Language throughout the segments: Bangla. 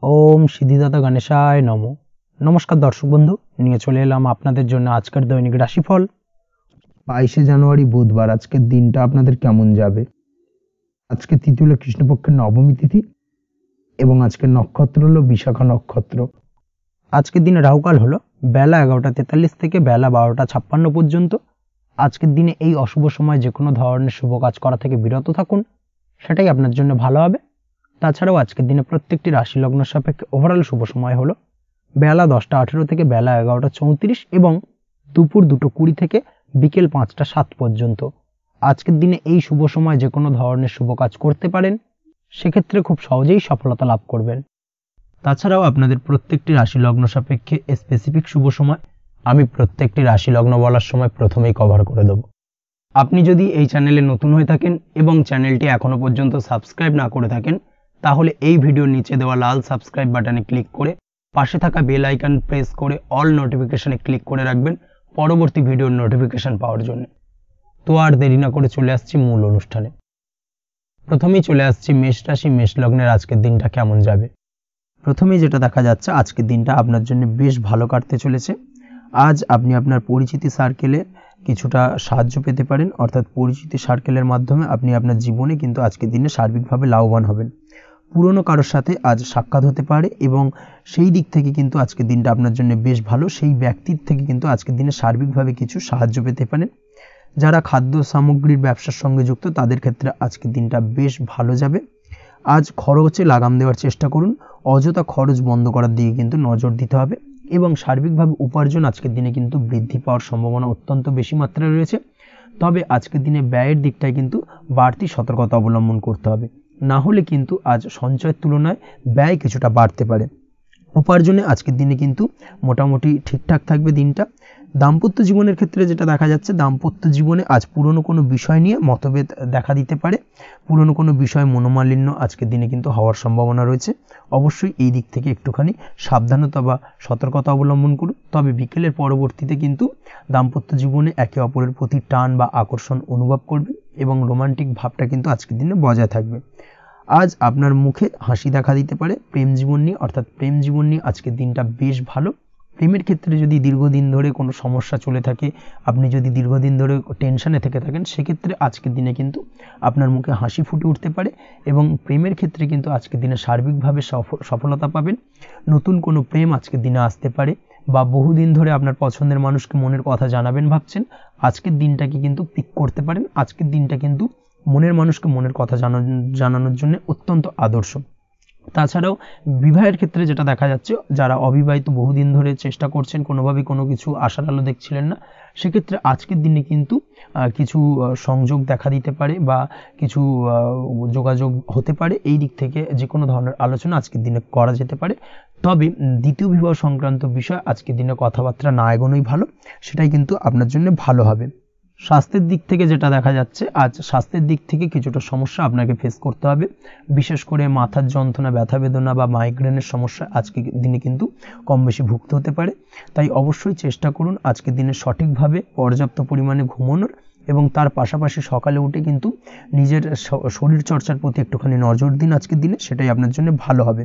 ওম সিদ্ধিদাতা গণেশায় নমো। নমস্কার দর্শক বন্ধু, নিয়ে চলে এলাম আপনাদের জন্য আজকের দৈনিক রাশিফল। 22শে জানুয়ারি বুধবার। আজকের দিনটা আপনাদের কেমন যাবে? আজকে তিথি হলো কৃষ্ণপক্ষের নবমী তিথি এবং আজকের নক্ষত্র হলো বিশাখা নক্ষত্র। আজকের দিনে রাহুকাল হলো বেলা 11টা 43 থেকে বেলা 12টা 56 পর্যন্ত। আজকের দিনে এই অশুভ সময় যে কোনো ধরনের শুভ কাজ করা থেকে বিরত থাকুন, সেটাই আপনার জন্য ভালো হবে। তাছাড়াও আজকের দিনে প্রত্যেকটি রাশি লগ্ন সাপেক্ষে ওভারঅল শুভ সময় হলো বেলা 10টা 18 থেকে বেলা 11টা 34 এবং দুপুর 2টো 20 থেকে বিকেল 5টা 7 পর্যন্ত। আজকের দিনে এই শুভ সময় যে কোনো ধরনের শুভ কাজ করতে পারেন, সেক্ষেত্রে খুব সহজেই সফলতা লাভ করবেন। তাছাড়াও আপনাদের প্রত্যেকটি রাশি লগ্ন সাপেক্ষে স্পেসিফিক শুভ সময় আমি প্রত্যেকটি রাশি লগ্ন বলার সময় প্রথমেই কভার করে দেব। আপনি যদি এই চ্যানেলে নতুন হয়ে থাকেন এবং চ্যানেলটি এখনো পর্যন্ত সাবস্ক্রাইব না করে থাকেন, তাহলে এই ভিডিওর নিচে দেওয়া লাল সাবস্ক্রাইব বাটনে ক্লিক করে পাশে থাকা বেল আইকন প্রেস করে অল নোটিফিকেশনে ক্লিক করে রাখবেন পরবর্তী ভিডিওর নোটিফিকেশন পাওয়ার জন্য। তো আর দেরি না করে চলে আসছি মূল অনুষ্ঠানে। প্রথমেই চলে আসছি মেষ রাশি মেষ লগ্নের আজকের দিনটা কেমন যাবে। প্রথমেই যেটা দেখা যাচ্ছে, আজকের দিনটা আপনার জন্য বেশ ভালো কাটতে চলেছে। আজ আপনি আপনার পরিচিতি সার্কেলে কিছুটা সাহায্য পেতে পারেন, অর্থাৎ পরিচিতি সার্কেলের মাধ্যমে আপনি আপনার জীবনে কিন্তু আজকের দিনে সার্বিকভাবে লাভবান হবেন। পুরনো কারোর সাথে আজ সাক্ষাৎ হতে পারে এবং সেই দিক থেকে কিন্তু আজকের দিনটা আপনার জন্য বেশ ভালো। সেই ব্যক্তির থেকে কিন্তু আজকের দিনে সার্বিকভাবে কিছু সাহায্য পেতে পারেন। যারা খাদ্য সামগ্রীর ব্যবসার সঙ্গে যুক্ত, তাদের ক্ষেত্রে আজকের দিনটা বেশ ভালো যাবে। আজ খরচে লাগাম দেওয়ার চেষ্টা করুন, অযথা খরচ বন্ধ করার দিকে কিন্তু নজর দিতে হবে এবং সার্বিকভাবে উপার্জন আজকের দিনে কিন্তু বৃদ্ধি পাওয়ার সম্ভাবনা অত্যন্ত বেশি মাত্রায় রয়েছে। তবে আজকের দিনে ব্যয়ের দিকটায় কিন্তু বাড়তি সতর্কতা অবলম্বন করতে হবে, না হলে কিন্তু আজ সঞ্চয়ের তুলনায় ব্যয় কিছুটা বাড়তে পারে। উপার্জনে আজকের দিনে কিন্তু মোটামুটি ঠিকঠাক থাকবে দিনটা। দাম্পত্য জীবনের ক্ষেত্রে যেটা দেখা যাচ্ছে, দাম্পত্য জীবনে আজ পুরনো কোনো বিষয় নিয়ে মতভেদ দেখা দিতে পারে। পুরনো কোনো বিষয় মনোমালিন্য আজকের দিনে কিন্তু হওয়ার সম্ভাবনা রয়েছে। অবশ্যই এই দিক থেকে একটুখানি সাবধানতা বা সতর্কতা অবলম্বন করুন। তবে বিকেলের পরবর্তীতে কিন্তু দাম্পত্য জীবনে একে অপরের প্রতি টান বা আকর্ষণ অনুভব করবে এবং রোমান্টিক ভাবটা কিন্তু আজকের দিনে বজায় থাকবে। আজ আপনার মুখে হাসি দেখা দিতে পারে। প্রেম জীবন নিয়ে, অর্থাৎ প্রেম জীবন নিয়ে আজকের দিনটা বেশ ভালো। প্রেমের ক্ষেত্রে যদি দীর্ঘদিন ধরে কোনো সমস্যা চলে থাকে, আপনি যদি দীর্ঘদিন ধরে টেনশনে থেকে থাকেন, সেক্ষেত্রে আজকের দিনে কিন্তু আপনার মুখে হাসি ফুটে উঠতে পারে এবং প্রেমের ক্ষেত্রে কিন্তু আজকের দিনে সার্বিকভাবে সফলতা পাবেন। নতুন কোনো প্রেম আজকের দিনে আসতে পারে বা বহুদিন ধরে আপনার পছন্দের মানুষকে মনের কথা জানাবেন ভাবছেন, আজকের দিনটাকে কিন্তু পিক করতে পারেন। আজকের দিনটা কিন্তু মনের মানুষকে মনের কথা জানানোর জন্য অত্যন্ত আদর্শ। তাছাড়াও বিবাহের ক্ষেত্রে যেটা দেখা যাচ্ছে, যারা অবিবাহিত বহুদিন ধরে চেষ্টা করছেন, কোনোভাবে কোনো কিছু আশার আলো দেখছিলেন না, সেক্ষেত্রে আজকের দিনে কিন্তু কিছু সংযোগ দেখা দিতে পারে বা কিছু যোগাযোগ হতে পারে। এই দিক থেকে যে কোনো ধরনের আলোচনা আজকের দিনে করা যেতে পারে। তবে দ্বিতীয় বিবাহ সংক্রান্ত বিষয় আজকের দিনে কথাবার্তা না এগোনোই ভালো, সেটাই কিন্তু আপনার জন্য ভালো হবে। স্বাস্থ্যের দিক থেকে যেটা দেখা যাচ্ছে, আজ স্বাস্থ্যের দিক থেকে কিছুটা সমস্যা আপনাকে ফেস করতে হবে। বিশেষ করে মাথার যন্ত্রণা, ব্যথা বেদনা বা মাইগ্রেনের সমস্যা আজকের দিনে কিন্তু কম বেশি ভুগতে হতে পারে। তাই অবশ্যই চেষ্টা করুন আজকের দিনে সঠিকভাবে পর্যাপ্ত পরিমাণে ঘুমানোর এবং তার পাশাপাশি সকালে উঠে কিন্তু নিজের শরীর চর্চার প্রতি একটুখানি নজর দিন আজকের দিনে, সেটাই আপনার জন্য ভালো হবে।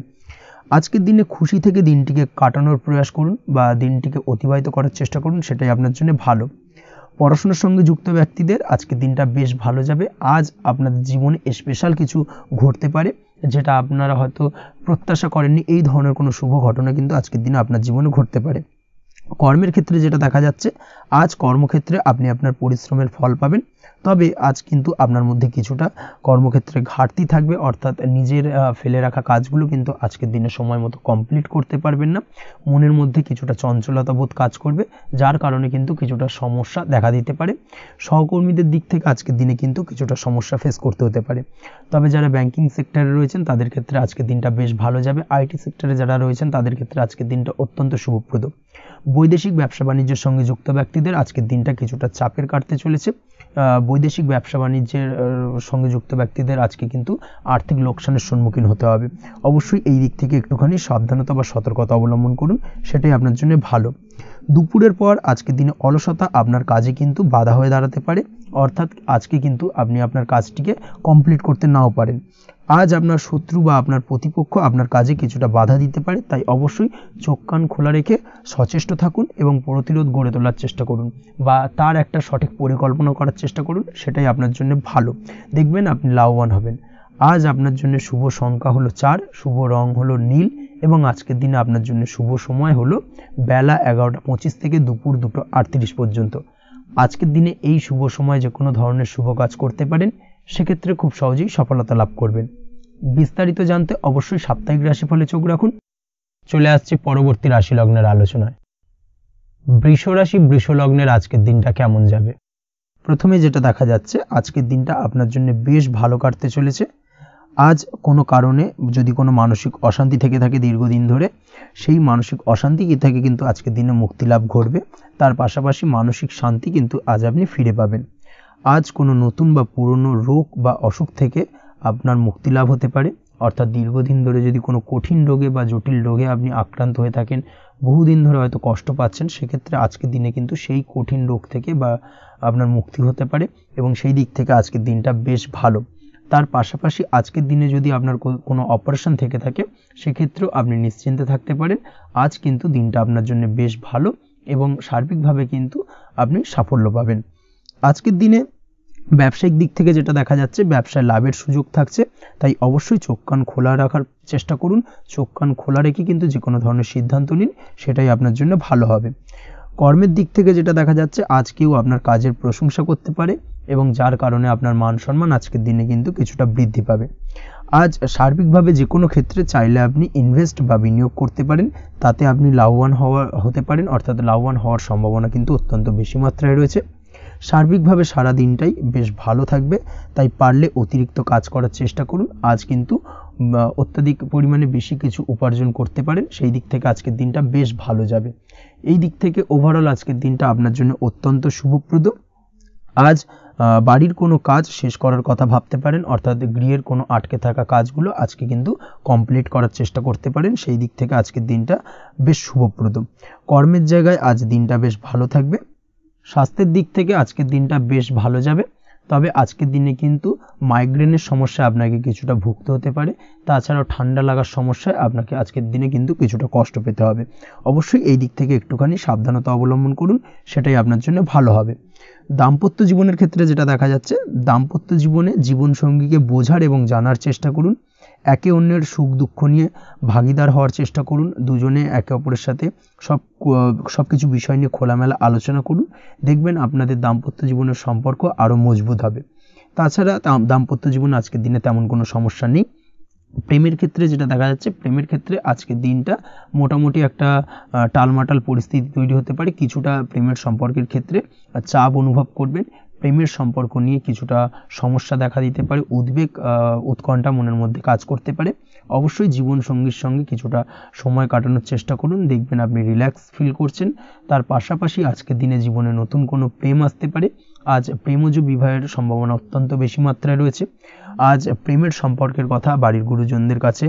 আজকের দিনে খুশি থেকে দিনটিকে কাটানোর প্রয়াস করুন বা দিনটিকে অতিবাহিত করার চেষ্টা করুন, সেটাই আপনার জন্য ভালো। পড়াশোনার সঙ্গে যুক্ত ব্যক্তিদের আজকের দিনটা বেশ ভালো যাবে। আজ আপনাদের জীবনে স্পেশাল কিছু ঘটতে পারে, যেটা আপনারা হয়তো প্রত্যাশা করেননি। এই ধরনের কোনো শুভ ঘটনা কিন্তু আজকের দিনে আপনার জীবনে ঘটতে পারে। কর্মের ক্ষেত্রে যেটা দেখা যাচ্ছে, আজ কর্মক্ষেত্রে আপনি আপনার পরিশ্রমের ফল পাবেন। তবে আজ কিন্তু আপনার মধ্যে কিছুটা কর্মক্ষেত্রে ঘাটতি থাকবে, অর্থাৎ নিজের ফেলে রাখা কাজগুলো কিন্তু আজকের দিনে সময় মতো কমপ্লিট করতে পারবেন না। মনের মধ্যে কিছুটা চঞ্চলতা বোধ কাজ করবে, যার কারণে কিন্তু কিছুটা সমস্যা দেখা দিতে পারে। সহকর্মীদের দিক থেকে আজকের দিনে কিন্তু কিছুটা সমস্যা ফেস করতে হতে পারে। তবে যারা ব্যাংকিং সেক্টরে রয়েছেন, তাদের ক্ষেত্রে আজকের দিনটা বেশ ভালো যাবে। আইটি সেক্টরে যারা রয়েছেন, তাদের ক্ষেত্রে আজকের দিনটা অত্যন্ত শুভপ্রদ। বৈদেশিক ব্যবসা বাণিজ্যের সঙ্গে যুক্ত ব্যক্তিদের আজকের দিনটা কিছুটা চাপের কাটতে চলেছে। বৈদেশিক ব্যবসা বাণিজ্যের সঙ্গে যুক্ত ব্যক্তিদের আজকে কিন্তু আর্থিক লোকসানের সম্মুখীন হতে হবে। অবশ্যই এই দিক থেকে একটুখানি সাবধানতা বা সতর্কতা অবলম্বন করুন, সেটাই আপনার জন্য ভালো। দুপুরের পর আজকের দিনে অলসতা আপনার কাজে কিন্তু বাধা হয়ে দাঁড়াতে পারে অর্থাৎ আজকে কিন্তু আপনি আপনার কাজটিকে কমপ্লিট করতে নাও পারেন। আজ আপনার শত্রু বা আপনার প্রতিপক্ষ আপনার কাজে কিছুটা বাধা দিতে পারে, তাই অবশ্যই চোখ কান খোলা রেখে সচেষ্ট থাকুন এবং প্রতিরোধ গড়ে তোলার চেষ্টা করুন বা তার একটা সঠিক পরিকল্পনা করার চেষ্টা করুন, সেটাই আপনার জন্য ভালো। দেখবেন আপনি লাভবান হবেন। আজ আপনার জন্য শুভ সংখ্যা হলো 4, শুভ রং হলো নীল এবং আজকের দিনে আপনার জন্য শুভ সময় হলো বেলা 11:25 থেকে দুপুর 2:38 পর্যন্ত। আজকের দিনে এই শুভ সময় যে কোনো ধরনের শুভ কাজ করতে পারেন, সেক্ষেত্রে খুব সহজেই সফলতা লাভ করবেন। বিস্তারিত জানতে অবশ্যই সাপ্তাহিক রাশিফলে চোখ রাখুন। চলে আসছে পরবর্তী রাশি লগ্নের আলোচনায়। বৃষ রাশি বৃষ লগ্নের আজকের দিনটা কেমন যাবে? প্রথমে যেটা দেখা যাচ্ছে, আজকের দিনটা আপনার জন্য বেশ ভালো কাটতে চলেছে। আজ কোনো কারণে যদি কোনো মানসিক অশান্তি থেকে থাকে দীর্ঘদিন ধরে, সেই মানসিক অশান্তি থেকে কিন্তু আজকের দিনে মুক্তি লাভ ঘটবে। তার পাশাপাশি মানসিক শান্তি কিন্তু আজ আপনি ফিরে পাবেন। আজ কোনো নতুন বা পুরনো রোগ বা অসুখ থেকে আপনার মুক্তি লাভ হতে পারে। অর্থাৎ দীর্ঘদিন ধরে যদি কোনো কঠিন রোগে বা জটিল রোগে আপনি আক্রান্ত হয়ে থাকেন, বহুদিন ধরে হয়তো কষ্ট পাচ্ছেন, সেক্ষেত্রে আজকের দিনে কিন্তু সেই কঠিন রোগ থেকে বা আপনার মুক্তি হতে পারে এবং সেই দিক থেকে আজকের দিনটা বেশ ভালো। তার পাশাপাশি আজকের দিনে যদি আপনার কোনো অপারেশন থেকে থাকে, সেক্ষেত্রেও আপনি নিশ্চিন্তে থাকতে পারেন। আজ কিন্তু দিনটা আপনার জন্য বেশ ভালো এবং সার্বিকভাবে কিন্তু আপনি সাফল্য পাবেন। আজকের দিনে ব্যবসায়িক দিক থেকে যেটা দেখা যাচ্ছে, ব্যবসায় লাভের সুযোগ থাকছে, তাই অবশ্যই চোখ কান খোলা রাখার চেষ্টা করুন। চোখ কান খোলা রেখে কিন্তু যে কোনো ধরনের সিদ্ধান্ত নিন, সেটাই আপনার জন্য ভালো হবে। কর্মের দিক থেকে যেটা দেখা যাচ্ছে, আজ কেউ আপনার কাজের প্রশংসা করতে পারে এবং যার কারণে আপনার মান সম্মান আজকের দিনে কিন্তু কিছুটা বৃদ্ধি পাবে। আজ সার্বিকভাবে যে কোনো ক্ষেত্রে চাইলে আপনি ইনভেস্ট বা বিনিয়োগ করতে পারেন, তাতে আপনি লাভবান হতে পারেন, অর্থাৎ লাভবান হওয়ার সম্ভাবনা কিন্তু অত্যন্ত বেশি মাত্রায় রয়েছে। সার্বিকভাবে সারা দিনটাই বেশ ভালো থাকবে, তাই পারলে অতিরিক্ত কাজ করার চেষ্টা করুন। আজ কিন্তু অত্যাধিক পরিমাণে বেশি কিছু উপার্জন করতে পারেন, সেই দিক থেকে আজকের দিনটা বেশ ভালো যাবে। এই দিক থেকে ওভারঅল আজকের দিনটা আপনার জন্য অত্যন্ত শুভপ্রদ। আজ বাড়ির কোনো কাজ শেষ করার কথা ভাবতে পারেন, অর্থাৎ গৃহের কোনো আটকে থাকা কাজগুলো আজকে কিন্তু কমপ্লিট করার চেষ্টা করতে পারেন। সেই দিক থেকে আজকের দিনটা বেশ শুভপ্রদ। কর্মের জায়গায় আজ দিনটা বেশ ভালো থাকবে। স্বাস্থ্যের দিক থেকে আজকের দিনটা বেশ ভালো যাবে, তবে আজকের দিনে কিন্তু মাইগ্রেনের সমস্যা আপনাকে কিছুটা ভুগতে হতে পারে। তাছাড়াও ঠান্ডা লাগার সমস্যায় আপনাকে আজকের দিনে কিন্তু কিছুটা কষ্ট পেতে হবে। অবশ্যই এই দিক থেকে একটুখানি সাবধানতা অবলম্বন করুন, সেটাই আপনার জন্য ভালো হবে। দাম্পত্য জীবনের ক্ষেত্রে যেটা দেখা যাচ্ছে, দাম্পত্য জীবনে জীবনসঙ্গীকে বোঝার এবং জানার চেষ্টা করুন। একে অন্যের সুখ দুঃখ নিয়ে ভাগিদার হওয়ার চেষ্টা করুন। দুজনে একে অপরের সাথে সব কিছু বিষয় নিয়ে খোলামেলা আলোচনা করুন। দেখবেন আপনাদের দাম্পত্য জীবনের সম্পর্ক আরও মজবুত হবে। তাছাড়া দাম্পত্য জীবনে আজকের দিনে তেমন কোনো সমস্যা নেই। প্রেমের ক্ষেত্রে যেটা দেখা যাচ্ছে, প্রেমের ক্ষেত্রে আজকের দিনটা মোটামুটি একটা টালমাটাল পরিস্থিতি তৈরি হতে পারে। কিছুটা প্রেমের সম্পর্কের ক্ষেত্রে চাপ অনুভব করবেন। প্রেমের সম্পর্ক নিয়ে কিছুটা সমস্যা দেখা দিতে পারে, উদ্বেগ উৎকণ্ঠা মনের মধ্যে কাজ করতে পারে। অবশ্যই জীবন সঙ্গীর সঙ্গে কিছুটা সময় কাটানোর চেষ্টা করুন, দেখবেন আপনি রিল্যাক্স ফিল করছেন। তার পাশাপাশি আজকের দিনে জীবনে নতুন কোনো প্রেম আসতে পারে। আজ প্রেমজ বিবাহের সম্ভাবনা অত্যন্ত বেশি মাত্রায় রয়েছে। আজ প্রেমের সম্পর্কের কথা বাড়ির গুরুজনদের কাছে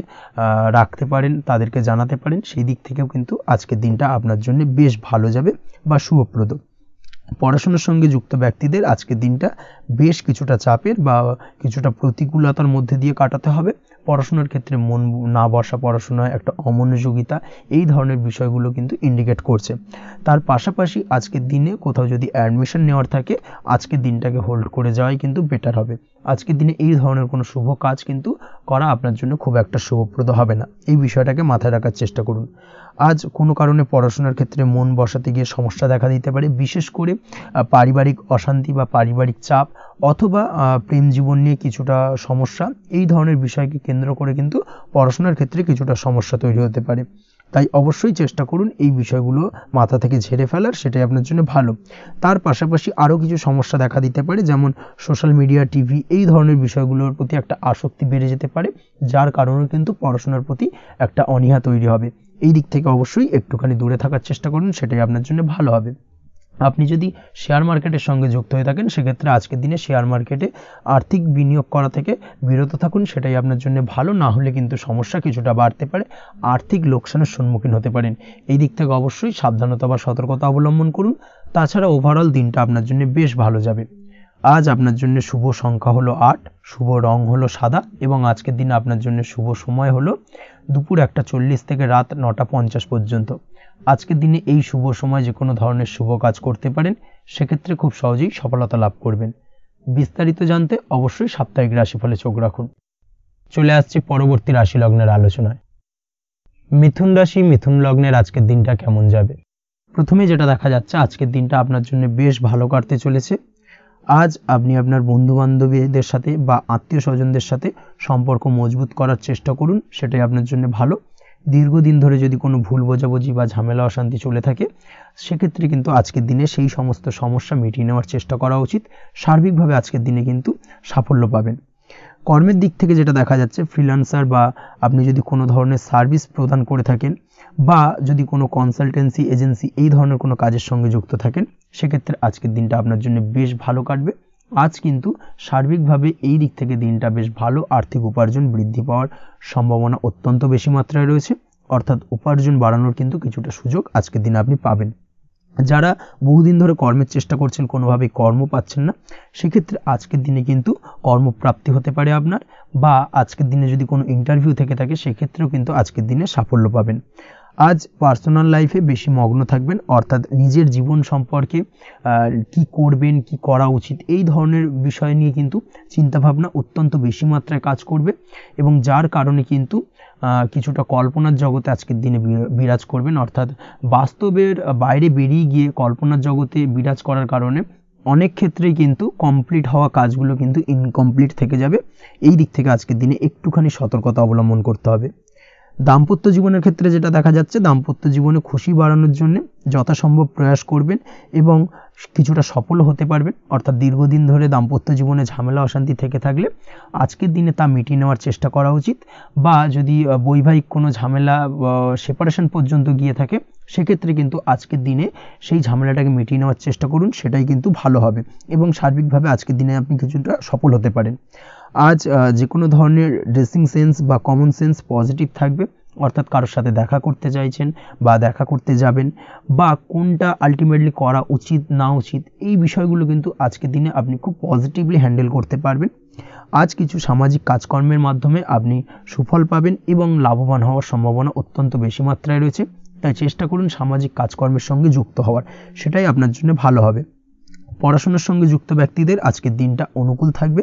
রাখতে পারেন, তাদেরকে জানাতে পারেন। সেই দিক থেকেও কিন্তু আজকের দিনটা আপনার জন্য বেশ ভালো যাবে বা শুভপ্রদ। পড়াশোনার সঙ্গে যুক্ত ব্যক্তিদের আজকের দিনটা বেশ কিছুটা চাপের বা কিছুটা প্রতিকূলতার মধ্যে দিয়ে কাটাতে হবে। পড়াশোনার ক্ষেত্রে মন না বসা, পড়াশোনায় একটা অমনোযোগিতা, এই ধরনের বিষয়গুলো কিন্তু ইন্ডিকেট করছে। তার পাশাপাশি আজকের দিনে কোথাও যদি অ্যাডমিশন নেওয়ার থাকে, আজকের দিনটাকে হোল্ড করে যাওয়াই কিন্তু বেটার হবে। আজকের দিনে এই ধরনের কোনো শুভ কাজ কিন্তু করা আপনার জন্য খুব একটা শুভপ্রদ হবে না, এই বিষয়টাকে মাথায় রাখার চেষ্টা করুন। আজ কোনো কারণে পড়াশোনার ক্ষেত্রে মন বসাতে গিয়ে সমস্যা দেখা দিতে পারে, বিশেষ করে পারিবারিক অশান্তি বা পারিবারিক চাপ অথবা প্রেম জীবন নিয়ে কিছুটা সমস্যা, এই ধরনের বিষয়কে কেন্দ্র করে কিন্তু পড়াশোনার ক্ষেত্রে কিছুটা সমস্যা তৈরি হতে পারে। তাই অবশ্যই চেষ্টা করুন এই বিষয়গুলো মাথা থেকে ঝেড়ে ফেলার, সেটাই আপনার জন্য ভালো। তার পাশাপাশি আরও কিছু সমস্যা দেখা দিতে পারে, যেমন সোশ্যাল মিডিয়া, টিভি, এই ধরনের বিষয়গুলোর প্রতি একটা আসক্তি বেড়ে যেতে পারে, যার কারণে কিন্তু পড়াশোনার প্রতি একটা অনীহা তৈরি হবে। এই দিক থেকে অবশ্যই একটুখানি দূরে থাকার চেষ্টা করুন, সেটাই আপনার জন্য ভালো হবে। আপনি যদি শেয়ার মার্কেটের সঙ্গে যুক্ত হয়ে থাকেন, সেক্ষেত্রে আজকের দিনে শেয়ার মার্কেটে আর্থিক বিনিয়োগ করা থেকে বিরত থাকুন, সেটাই আপনার জন্য ভালো। না হলে কিন্তু সমস্যা কিছুটা বাড়তে পারে, আর্থিক লোকসানের সম্মুখীন হতে পারেন। এই দিক থেকে অবশ্যই সাবধানতা বা সতর্কতা অবলম্বন করুন। তাছাড়া ওভারঅল দিনটা আপনার জন্য বেশ ভালো যাবে। আজ আপনার জন্য শুভ সংখ্যা হলো 8, শুভ রং হলো সাদা এবং আজকের দিনে আপনার জন্য শুভ সময় হলো দুপুর 1:40 থেকে রাত 9:50 পর্যন্ত। আজকের দিনে এই শুভ সময় যে কোনো ধরনের শুভ কাজ করতে পারেন, সেক্ষেত্রে খুব সহজেই সফলতা লাভ করবেন। বিস্তারিত জানতে অবশ্যই সাপ্তাহিক রাশিফলে চোখ রাখুন। চলে আসছি পরবর্তী রাশি লগ্নের আলোচনায়। মিথুন রাশি, মিথুন লগ্নের আজকের দিনটা কেমন যাবে? প্রথমে যেটা দেখা যাচ্ছে, আজকের দিনটা আপনার জন্য বেশ ভালো কাটতে চলেছে। আজ আপনি আপনার বন্ধু বান্ধবীদের সাথে বা আত্মীয় স্বজনদের সাথে সম্পর্ক মজবুত করার চেষ্টা করুন, সেটাই আপনার জন্য ভালো। দীর্ঘদিন ধরে যদি কোনো ভুল বোঝাবুঝি বা ঝামেলা অশান্তি চলে থাকে, সেক্ষেত্রে কিন্তু আজকের দিনে সেই সমস্ত সমস্যা মিটিয়ে নেওয়ার চেষ্টা করা উচিত। সার্বিকভাবে আজকের দিনে কিন্তু সাফল্য পাবেন। কর্মের দিক থেকে যেটা দেখা যাচ্ছে, ফ্রিল্যান্সার বা আপনি যদি কোনো ধরনের সার্ভিস প্রদান করে থাকেন বা যদি কোনো কনসালটেন্সি এজেন্সি এই ধরনের কোনো কাজের সঙ্গে যুক্ত থাকেন, সেক্ষেত্রে আজকের দিনটা আপনার জন্য বেশ ভালো কাটবে। আজ কিন্তু সার্বিকভাবে এই দিক থেকে দিনটা বেশ ভালো। আর্থিক উপার্জন বৃদ্ধি পাওয়ার সম্ভাবনা অত্যন্ত বেশি মাত্রায় রয়েছে, অর্থাৎ উপার্জন বাড়ানোর কিন্তু কিছুটা সুযোগ আজকের দিনে আপনি পাবেন। যারা বহুদিন ধরে কর্মের চেষ্টা করছেন, কোনোভাবেই কর্ম পাচ্ছেন না, সেক্ষেত্রে আজকের দিনে কিন্তু কর্মপ্রাপ্তি হতে পারে আপনার, বা আজকের দিনে যদি কোনো ইন্টারভিউ থেকে থাকে, সেক্ষেত্রেও কিন্তু আজকের দিনে সাফল্য পাবেন। আজ পার্সোনাল লাইফে বেশি মগ্ন থাকবেন, অর্থাৎ নিজের জীবন সম্পর্কে কি করবেন, কি করা উচিত, এই ধরনের বিষয় নিয়ে কিন্তু চিন্তাভাবনা অত্যন্ত বেশি মাত্রায় কাজ করবে এবং যার কারণে কিন্তু কিছুটা কল্পনার জগতে আজকের দিনে বিরাজ করবেন, অর্থাৎ বাস্তবের বাইরে বেরিয়ে গিয়ে কল্পনার জগতে বিরাজ করার কারণে অনেক ক্ষেত্রেই কিন্তু কমপ্লিট হওয়া কাজগুলো কিন্তু ইনকমপ্লিট থেকে যাবে। এই দিক থেকে আজকের দিনে একটুখানি সতর্কতা অবলম্বন করতে হবে। দাম্পত্য জীবনের ক্ষেত্রে যেটা দেখা যাচ্ছে, দাম্পত্য জীবনে খুশি বাড়ানোর জন্য যথাসম্ভব প্রয়াস করবেন এবং কিছুটা সফল হতে পারবেন, অর্থাৎ দীর্ঘদিন ধরে দাম্পত্য জীবনে ঝামেলা অশান্তি থেকে থাকলে আজকের দিনে তা মিটিয়ে নেওয়ার চেষ্টা করা উচিত, বা যদি বৈবাহিক কোনো ঝামেলা সেপারেশন পর্যন্ত গিয়ে থাকে, সেক্ষেত্রে কিন্তু আজকের দিনে সেই ঝামেলাটাকে মিটিয়ে নেওয়ার চেষ্টা করুন, সেটাই কিন্তু ভালো হবে এবং সার্বিকভাবে আজকের দিনে আপনি কিছুটা সফল হতে পারেন। আজ যে কোনো ধরনের ড্রেসিং সেন্স বা কমন সেন্স পজিটিভ থাকবে, অর্থাৎ কারোর সাথে দেখা করতে চাইছেন বা দেখা করতে যাবেন, বা কোনটা আলটিমেটলি করা উচিত না উচিত, এই বিষয়গুলো কিন্তু আজকের দিনে আপনি খুব পজিটিভলি হ্যান্ডেল করতে পারবেন। আজ কিছু সামাজিক কাজকর্মের মাধ্যমে আপনি সুফল পাবেন এবং লাভবান হওয়ার সম্ভাবনা অত্যন্ত বেশি মাত্রায় রয়েছে, তাই চেষ্টা করুন সামাজিক কাজকর্মের সঙ্গে যুক্ত হওয়ার, সেটাই আপনার জন্য ভালো হবে। পড়াশোনার সঙ্গে যুক্ত ব্যক্তিদের আজকের দিনটা অনুকূল থাকবে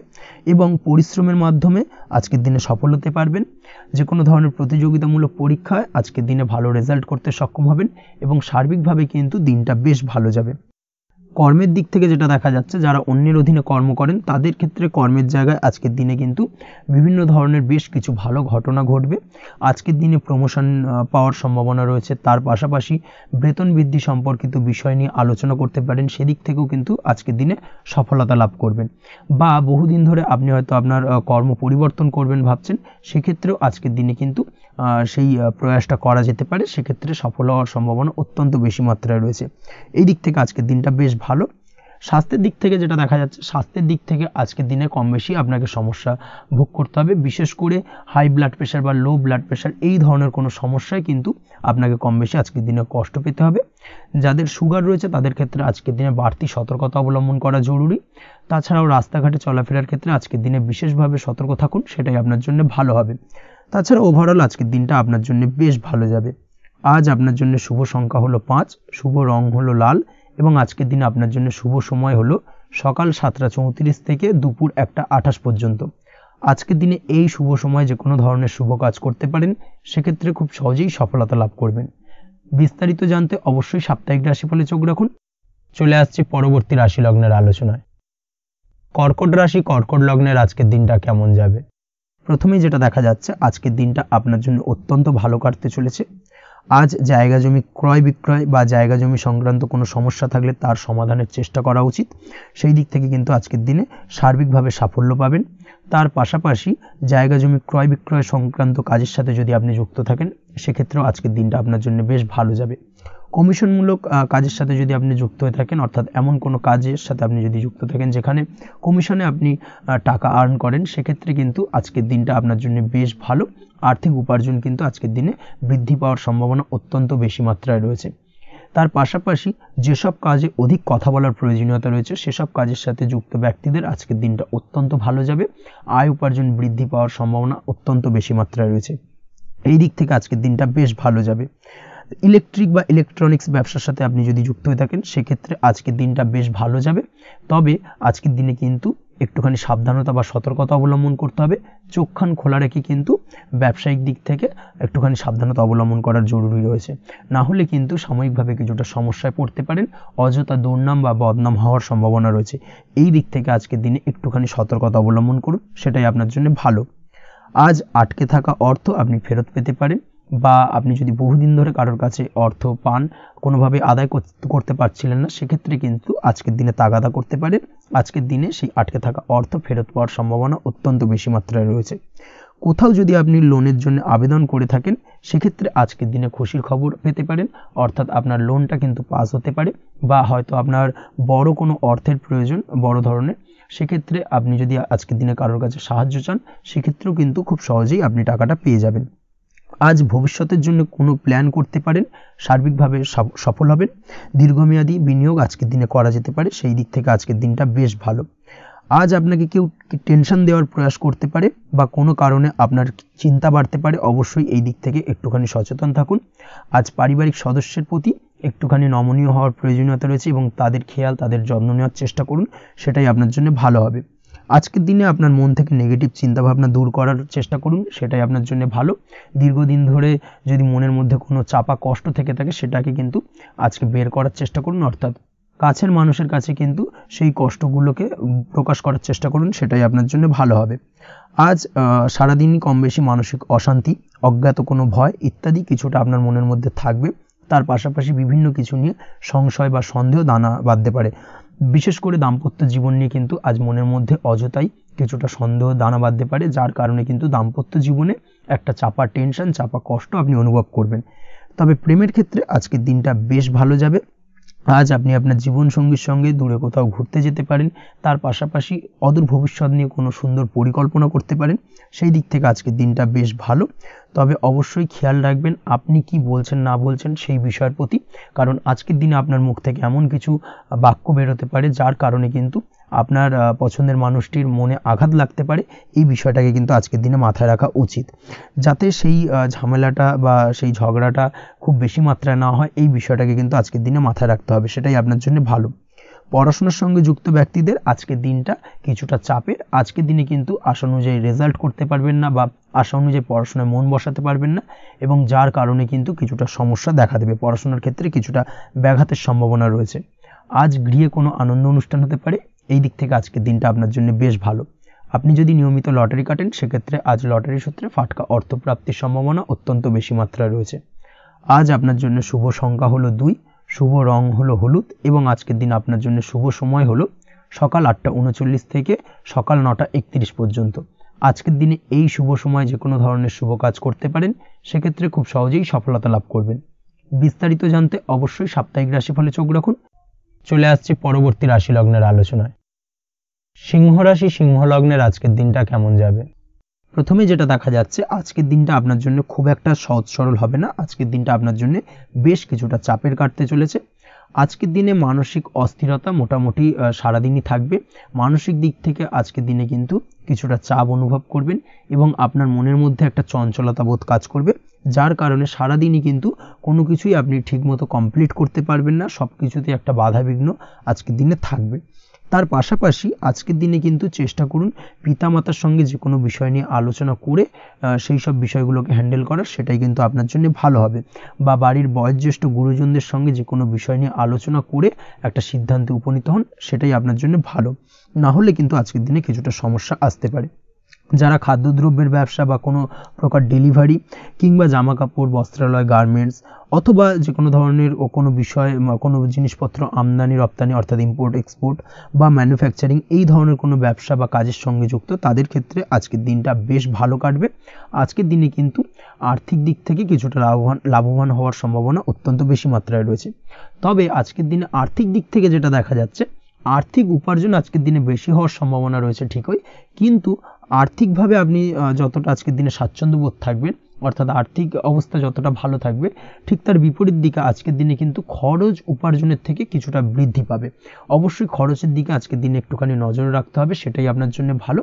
এবং পরিশ্রমের মাধ্যমে আজকের দিনে সফল হতে পারবেন। যে কোনো ধরনের প্রতিযোগিতামূলক পরীক্ষায় আজকের দিনে ভালো রেজাল্ট করতে সক্ষম হবেন এবং সার্বিকভাবে কিন্তু দিনটা বেশ ভালো যাবে। কর্মের দিক থেকে যেটা দেখা যাচ্ছে, যারা অন্যের অধীনে কর্ম করেন তাদের ক্ষেত্রে কর্মের জায়গায় আজকের দিনে কিন্তু বিভিন্ন ধরনের বেশ কিছু ভালো ঘটনা ঘটবে। আজকের দিনে প্রমোশন পাওয়ার সম্ভাবনা রয়েছে, তার পাশাপাশি বেতন বৃদ্ধি সম্পর্কিত বিষয় নিয়ে আলোচনা করতে পারেন, সেদিক থেকেও কিন্তু আজকের দিনে সফলতা লাভ করবেন। বা বহুদিন ধরে আপনি হয়তো আপনার কর্ম পরিবর্তন করবেন ভাবছেন, সেক্ষেত্রেও আজকের দিনে কিন্তু সেই প্রয়াসটা করা যেতে পারে, সেক্ষেত্রে সফল হওয়ার সম্ভাবনা অত্যন্ত বেশি মাত্রায় রয়েছে। এই দিক থেকে আজকের দিনটা বেশ ভালো। স্বাস্থ্যের দিক থেকে যেটা দেখা যাচ্ছে, স্বাস্থ্যের দিক থেকে আজকের দিনে কম বেশি আপনাকে সমস্যা ভোগ করতে হবে, বিশেষ করে হাই ব্লাড প্রেশার বা লো ব্লাড প্রেশার এই ধরনের কোনো সমস্যায় কিন্তু আপনাকে কম বেশি আজকের দিনে কষ্ট পেতে হবে। যাদের সুগার রয়েছে তাদের ক্ষেত্রে আজকের দিনে বাড়তি সতর্কতা অবলম্বন করা জরুরি। তাছাড়াও রাস্তাঘাটে চলাফেরার ক্ষেত্রে আজকের দিনে বিশেষভাবে সতর্ক থাকুন, সেটাই আপনার জন্য ভালো হবে। তাছাড়া ওভারঅল আজকের দিনটা আপনার জন্য বেশ ভালো যাবে। আজ আপনার জন্য শুভ সংখ্যা হলো 5, শুভ রং হলো লাল এবং আজকের দিনে আপনার জন্য শুভ সময় হলো সকাল 7:34 থেকে দুপুর 1:28 পর্যন্ত। আজকের দিনে এই শুভ সময় যে কোনো ধরনের শুভ কাজ করতে পারেন, সেক্ষেত্রে খুব সহজেই সফলতা লাভ করবেন। বিস্তারিত জানতে অবশ্যই সাপ্তাহিক রাশিফলে চোখ রাখুন। চলে আসছি পরবর্তী রাশি লগ্নের আলোচনায়। কর্কট রাশি, কর্কট লগ্নের আজকের দিনটা কেমন যাবে? প্রথমেই যেটা দেখা যাচ্ছে, আজকের দিনটা আপনার জন্য অত্যন্ত ভালো কাটতে চলেছে। আজ জায়গা জমি ক্রয় বিক্রয় বা জায়গা জমি সংক্রান্ত কোনো সমস্যা থাকলে তার সমাধানের চেষ্টা করা উচিত, সেই দিক থেকে কিন্তু আজকের দিনে সার্বিকভাবে সাফল্য পাবেন। তার পাশাপাশি জায়গা জমি ক্রয় বিক্রয় সংক্রান্ত কাজের সাথে যদি আপনি যুক্ত থাকেন, সেক্ষেত্রেও আজকের দিনটা আপনার জন্য বেশ ভালো যাবে। কমিশনমূলক কাজের সাথে যদি আপনি যুক্ত হয়ে থাকেন, অর্থাৎ এমন কোনো কাজের সাথে আপনি যদি যুক্ত থাকেন যেখানে কমিশনে আপনি টাকা আর্ন করেন, সেক্ষেত্রে কিন্তু আজকের দিনটা আপনার জন্য বেশ ভালো। আর্থিক উপার্জন কিন্তু আজকের দিনে বৃদ্ধি পাওয়ার সম্ভাবনা অত্যন্ত বেশি মাত্রায় রয়েছে। তার পাশাপাশি যেসব কাজে অধিক কথা বলার প্রয়োজনীয়তা রয়েছে সেসব কাজের সাথে যুক্ত ব্যক্তিদের আজকের দিনটা অত্যন্ত ভালো যাবে। আয় উপার্জন বৃদ্ধি পাওয়ার সম্ভাবনা অত্যন্ত বেশি মাত্রায় রয়েছে। এই দিক থেকে আজকের দিনটা বেশ ভালো যাবে। ইলেকট্রিক বা ইলেকট্রনিক্স ব্যবসার সাথে আপনি যদি যুক্ত হয়ে থাকেন সেক্ষেত্রে আজকের দিনটা বেশ ভালো যাবে। তবে আজকের দিনে কিন্তু একটুখানি সাবধানতা বা সতর্কতা অবলম্বন করতে হবে। চোখ কান খোলা রেখে কিন্তু ব্যবসায়িক দিক থেকে একটুখানি সাবধানতা অবলম্বন করার জরুরি রয়েছে। না হলে কিন্তু সাময়িকভাবে কিছুটা সমস্যায় পড়তে পারেন, অযথা দুর্নাম বা বদনাম হওয়ার সম্ভাবনা রয়েছে। এই দিক থেকে আজকের দিনে একটুখানি সতর্কতা অবলম্বন করুন, সেটাই আপনার জন্য ভালো। আজ আটকে থাকা অর্থ আপনি ফেরত পেতে পারেন, বা আপনি যদি বহুদিন ধরে কারোর কাছে অর্থ পান, কোনোভাবে আদায় করতে পারছিলেন না, সেক্ষেত্রে কিন্তু আজকের দিনে তাগাদা করতে পারেন। আজকের দিনে সেই আটকে থাকা অর্থ ফেরত পাওয়ার সম্ভাবনা অত্যন্ত বেশি মাত্রায় রয়েছে। কোথাও যদি আপনি লোনের জন্য আবেদন করে থাকেন সেক্ষেত্রে আজকের দিনে খুশির খবর পেতে পারেন, অর্থাৎ আপনার লোনটা কিন্তু পাস হতে পারে, বা হয়তো আপনার বড় কোনো অর্থের প্রয়োজন বড় ধরনের, সেক্ষেত্রে আপনি যদি আজকের দিনে কারোর কাছে সাহায্য চান সেক্ষেত্রেও কিন্তু খুব সহজেই আপনি টাকাটা পেয়ে যাবেন। আজ ভবিষ্যতের জন্য কোনো প্ল্যান করতে পারেন, সার্বিকভাবে সফল হবেন। দীর্ঘমেয়াদী বিনিয়োগ আজকের দিনে করা যেতে পারে, সেই দিক থেকে আজকের দিনটা বেশ ভালো। আজ আপনাকে কেউ টেনশন দেওয়ার প্রয়াস করতে পারে বা কোনো কারণে আপনার চিন্তা বাড়তে পারে, অবশ্যই এই দিক থেকে একটুখানি সচেতন থাকুন। আজ পারিবারিক সদস্যের প্রতি একটুখানি নমনীয় হওয়ার প্রয়োজনীয়তা রয়েছে এবং তাদের খেয়াল তাদের যত্ন নেওয়ার চেষ্টা করুন, সেটাই আপনার জন্য ভালো হবে। আজকের দিনে আপনার মন থেকে নেগেটিভ চিন্তাভাবনা দূর করার চেষ্টা করুন, সেটাই আপনার জন্য ভালো। দীর্ঘদিন ধরে যদি মনের মধ্যে কোনো চাপা কষ্ট থেকে থাকে সেটাকে কিন্তু আজকে বের করার চেষ্টা করুন, অর্থাৎ কাছের মানুষের কাছে কিন্তু সেই কষ্টগুলোকে প্রকাশ করার চেষ্টা করুন, সেটাই আপনার জন্য ভালো হবে। আজ সারাদিনই কম বেশি মানসিক অশান্তি, অজ্ঞাত কোনো ভয় ইত্যাদি কিছুটা আপনার মনের মধ্যে থাকবে। তার পাশাপাশি বিভিন্ন কিছু নিয়ে সংশয় বা সন্দেহ দানা বাঁধতে পারে। বিশেষ করে দাম্পত্য জীবন নিয়ে কিন্তু আজ মনের মধ্যে অযথাই কিছুটা সন্দেহ দানা বাঁধতে পারে, যার কারণে কিন্তু দাম্পত্য জীবনে একটা চাপা টেনশন, চাপা কষ্ট আপনি অনুভব করবেন। তবে প্রেমের ক্ষেত্রে আজকের দিনটা বেশ ভালো যাবে। আজ আপনি আপনার জীবনসঙ্গীর সঙ্গে দূরে কোথাও ঘুরতে যেতে পারেন, তার পাশাপাশি অদূর ভবিষ্যৎ নিয়ে কোনো সুন্দর পরিকল্পনা করতে পারেন, সেই দিক থেকে আজকের দিনটা বেশ ভালো। তবে অবশ্যই খেয়াল রাখবেন আপনি কি বলছেন না বলছেন সেই বিষয়ের প্রতি, কারণ আজকের দিনে আপনার মুখ থেকে এমন কিছু বাক্য বেরোতে পারে যার কারণে কিন্তু আপনার পছন্দের মানুষটির মনে আঘাত লাগতে পারে। এই বিষয়টাকে কিন্তু আজকের দিনে মাথায় রাখা উচিত, যাতে সেই ঝামেলাটা বা সেই ঝগড়াটা খুব বেশি মাত্রায় না হয়। এই বিষয়টাকে কিন্তু আজকের দিনে মাথায় রাখতে হবে, সেটাই আপনার জন্য ভালো। পড়াশোনার সঙ্গে যুক্ত ব্যক্তিদের আজকের দিনটা কিছুটা চাপের। আজকের দিনে কিন্তু আশা অনুযায়ী রেজাল্ট করতে পারবেন না বা আশা অনুযায়ী পড়াশোনায় মন বসাতে পারবেন না, এবং যার কারণে কিন্তু কিছুটা সমস্যা দেখা দেবে, পড়াশোনার ক্ষেত্রে কিছুটা ব্যাঘাতের সম্ভাবনা রয়েছে। আজ গৃহে কোনো আনন্দ অনুষ্ঠান হতে পারে, এই দিক থেকে আজকের দিনটা আপনার জন্য বেশ ভালো। আপনি যদি নিয়মিত লটারি কাটেন সেক্ষেত্রে আজ লটারি সূত্রে ফাটকা অর্থপ্রাপ্তির সম্ভাবনা অত্যন্ত বেশি মাত্রায় রয়েছে। আজ আপনার জন্য শুভ সংখ্যা হলো 2, শুভ রং হলো হলুদ, এবং আজকের দিন আপনার জন্য শুভ সময় হলো সকাল 8:39 থেকে সকাল 9:31 পর্যন্ত। আজকের দিনে এই শুভ সময় যে কোনো ধরনের শুভ কাজ করতে পারেন, সেক্ষেত্রে খুব সহজেই সফলতা লাভ করবেন। বিস্তারিত জানতে অবশ্যই সাপ্তাহিক রাশিফলে চোখ রাখুন। চলে আসছে পরবর্তী রাশি লগ্নের আলোচনায়। সিংহ রাশি, সিংহ লগ্নের আজকের দিনটা কেমন যাবে? প্রথমে যেটা দেখা যাচ্ছে আজকের দিনটা আপনার জন্য খুব একটা সহজ সরল হবে না। আজকের দিনটা আপনার জন্য বেশ কিছুটা চাপের কাটতে চলেছে। আজকের দিনে মানসিক অস্থিরতা মোটামুটি সারাদিনই থাকবে। মানসিক দিক থেকে আজকের দিনে কিন্তু কিছুটা চাপ অনুভব করবেন এবং আপনার মনের মধ্যে একটা চঞ্চলতা বোধ কাজ করবে, যার কারণে সারাদিনই কিন্তু কোনো কিছুই আপনি ঠিকমতো কমপ্লিট করতে পারবেন না, সব কিছুতে একটা বাধা বিঘ্ন আজকের দিনে থাকবে। তার পাশাপাশি আজকের দিনে কিন্তু চেষ্টা করুন পিতামাতার সঙ্গে যে কোনো বিষয় নিয়ে আলোচনা করে সেই সব বিষয়গুলোকে হ্যান্ডেল করার, সেটাই কিন্তু আপনার জন্য ভালো হবে। বা বাড়ির বয়োজ্যেষ্ঠ গুরুজনদের সঙ্গে যে কোনো বিষয় নিয়ে আলোচনা করে একটা সিদ্ধান্তে উপনীত হন, সেটাই আপনার জন্য ভালো। না হলে কিন্তু আজকের দিনে কিছুটা সমস্যা আসতে পারে। যারা খাদ্যদ্রব্যের ব্যবসা বা কোনো প্রকার ডেলিভারি কিংবা জামা কাপড়, বস্ত্রালয়, গার্মেন্টস অথবা যে কোনো ধরনের কোনো বিষয় কোনো জিনিসপত্র আমদানি রপ্তানি অর্থাৎ ইম্পোর্ট এক্সপোর্ট বা ম্যানুফ্যাকচারিং এই ধরনের কোনো ব্যবসা বা কাজের সঙ্গে যুক্ত, তাদের ক্ষেত্রে আজকের দিনটা বেশ ভালো কাটবে। আজকের দিনে কিন্তু আর্থিক দিক থেকে কিছুটা লাভবান হওয়ার সম্ভাবনা অত্যন্ত বেশি মাত্রায় রয়েছে। তবে আজকের দিনে আর্থিক দিক থেকে যেটা দেখা যাচ্ছে, আর্থিক উপার্জন আজকের দিনে বেশি হওয়ার সম্ভাবনা রয়েছে ঠিকই, কিন্তু আর্থিকভাবে আপনি যতটা আজকের দিনে স্বাচ্ছন্দ্য বোধ থাকবেন, অর্থাৎ আর্থিক অবস্থা যতটা ভালো থাকবে ঠিক তার বিপরীত দিকে আজকের দিনে কিন্তু খরচ উপার্জনের থেকে কিছুটা বৃদ্ধি পাবে। অবশ্যই খরচের দিকে আজকের দিনে একটুখানি নজর রাখতে হবে, সেটাই আপনার জন্য ভালো।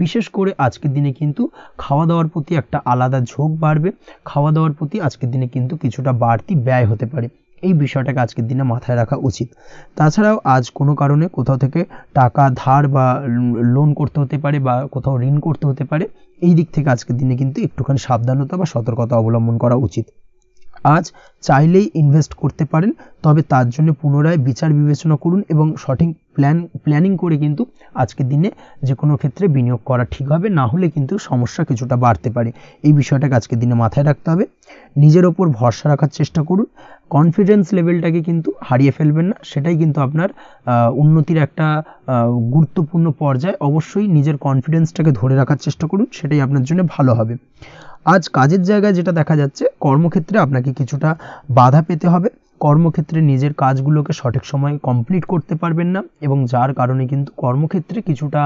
বিশেষ করে আজকের দিনে কিন্তু খাওয়া দাওয়ার প্রতি একটা আলাদা ঝোঁক বাড়বে, খাওয়া দাওয়ার প্রতি আজকের দিনে কিন্তু কিছুটা বাড়তি ব্যয় হতে পারে, এই বিষয়টাকে আজকের দিনে মাথায় রাখা উচিত। তাছাড়াও আজ কোনো কারণে কোথাও থেকে টাকা ধার বা লোন করতে হতে পারে বা কোথাও ঋণ করতে হতে পারে, এই দিক থেকে আজকের দিনে কিন্তু একটুখানি সাবধানতা বা সতর্কতা অবলম্বন করা উচিত। আজ চাইলেই ইনভেস্ট করতে পারেন, তবে তার জন্য পুনরায় বিচার বিবেচনা করুন এবং সঠিক প্ল্যানিং করে কিন্তু আজকের দিনে যে কোনো ক্ষেত্রে বিনিয়োগ করা ঠিক হবে, না হলে কিন্তু সমস্যা কিছুটা বাড়তে পারে। এই বিষয়টাকে আজকের দিনে মাথায় রাখতে হবে। নিজের ওপর ভরসা রাখার চেষ্টা করুন, কনফিডেন্স লেভেলটাকে কিন্তু হারিয়ে ফেলবেন না, সেটাই কিন্তু আপনার উন্নতির একটা গুরুত্বপূর্ণ পর্যায়। অবশ্যই নিজের কনফিডেন্সটাকে ধরে রাখার চেষ্টা করুন, সেটাই আপনার জন্য ভালো হবে। আজ কাজের জায়গায় যেটা দেখা যাচ্ছে, কর্মক্ষেত্রে আপনাকে কিছুটা বাধা পেতে হবে, কর্মক্ষেত্রে নিজের কাজগুলোকে সঠিক সময়ে কমপ্লিট করতে পারবেন না এবং যার কারণে কিন্তু কর্মক্ষেত্রে কিছুটা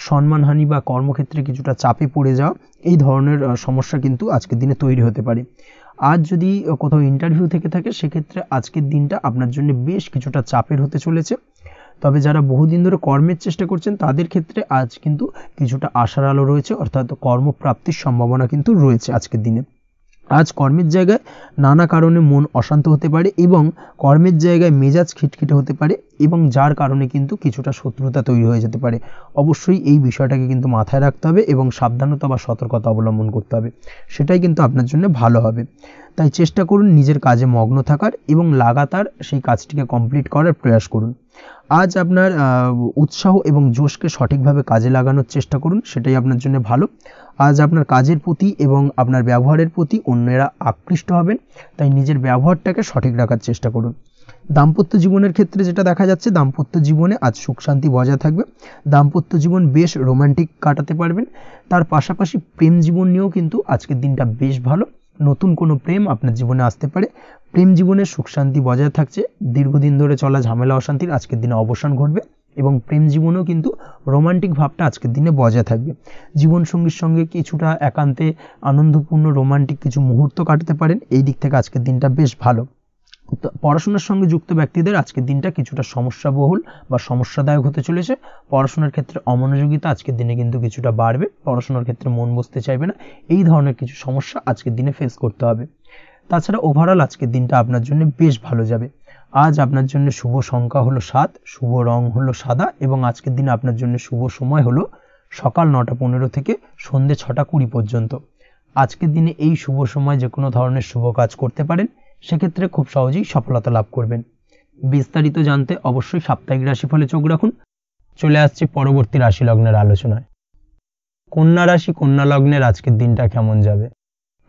সম্মানহানি বা কর্মক্ষেত্রে কিছুটা চাপে পড়ে যাওয়া, এই ধরনের সমস্যা কিন্তু আজকের দিনে তৈরি হতে পারে। আজ যদি কোথাও ইন্টারভিউ থেকে থাকে, সেক্ষেত্রে আজকের দিনটা আপনার জন্য বেশ কিছুটা চাপের হতে চলেছে। তবে যারা বহুদিন ধরে কর্মের চেষ্টা করছেন তাদের ক্ষেত্রে আজ কিন্তু কিছুটা আশার আলো রয়েছে, অর্থাৎ কর্মপ্রাপ্তির সম্ভাবনা কিন্তু রয়েছে আজকের দিনে। আজ কর্মের জায়গায় নানা কারণে মন অশান্ত হতে পারে এবং কর্মের জায়গায় মেজাজ খিটখিটে হতে পারে এবং যার কারণে কিন্তু কিছুটা শত্রুতা তৈরি হয়ে যেতে পারে। অবশ্যই এই বিষয়টাকে কিন্তু মাথায় রাখতে হবে এবং সাবধানতা বা সতর্কতা অবলম্বন করতে হবে, সেটাই কিন্তু আপনার জন্য ভালো হবে। তাই চেষ্টা করুন নিজের কাজে মগ্ন থাকার এবং লাগাতার সেই কাজটিকে কমপ্লিট করার প্রয়াস করুন। আজ আপনার উৎসাহ এবং জোশকে সঠিকভাবে কাজে লাগানোর চেষ্টা করুন, সেটাই আপনার জন্য ভালো। আজ আপনার কাজের প্রতি এবং আপনার ব্যবহারের প্রতি অন্যেরা আকৃষ্ট হবেন, তাই নিজের ব্যবহারটাকে সঠিক রাখার চেষ্টা করুন। দাম্পত্য জীবনের ক্ষেত্রে যেটা দেখা যাচ্ছে, দাম্পত্য জীবনে আজ সুখ শান্তি বজায় থাকবে, দাম্পত্য জীবন বেশ রোমান্টিক কাটাতে পারবেন। তার পাশাপাশি প্রেম জীবন নিয়েও কিন্তু আজকের দিনটা বেশ ভালো, নতুন কোনো প্রেম আপনার জীবনে আসতে পারে, প্রেম জীবনে সুখ শান্তি বজায় থাকছে, দীর্ঘদিন ধরে চলা ঝামেলা অশান্তির আজকের দিনে অবসান ঘটবে এবং প্রেম জীবনেও কিন্তু রোমান্টিক ভাবটা আজকের দিনে বজায় থাকবে। জীবনসঙ্গীর সঙ্গে কিছুটা একান্তে আনন্দপূর্ণ রোমান্টিক কিছু মুহূর্ত কাটাতে পারেন, এই দিক থেকে আজকের দিনটা বেশ ভালো। পড়াশোনার সঙ্গে যুক্ত ব্যক্তিদের আজকের দিনটা কিছুটা সমস্যাবহুল বা সমস্যাদায়ক হতে চলেছে। পড়াশোনার ক্ষেত্রে অমনোযোগিতা আজকের দিনে কিন্তু কিছুটা বাড়বে, পড়াশোনার ক্ষেত্রে মন বসতে চাইবে না, এই ধরনের কিছু সমস্যা আজকের দিনে ফেস করতে হবে। তাছাড়া ওভারঅল আজকের দিনটা আপনার জন্য বেশ ভালো যাবে। আজ আপনার জন্য শুভ সংখ্যা হলো 7, শুভ রং হলো সাদা এবং আজকের দিনে আপনার জন্য শুভ সময় হলো সকাল 9:15 থেকে সন্ধ্যে 6:20 পর্যন্ত। আজকের দিনে এই শুভ সময় যে কোনো ধরনের শুভ কাজ করতে পারেন, সেক্ষেত্রে খুব সহজেই সফলতা লাভ করবেন। বিস্তারিত জানতে অবশ্যই সাপ্তাহিক রাশিফলে চোখ রাখুন। চলে আসছে পরবর্তী রাশি লগ্নের আলোচনায়। কন্যা রাশি, কন্যা লগ্নের আজকের দিনটা কেমন যাবে?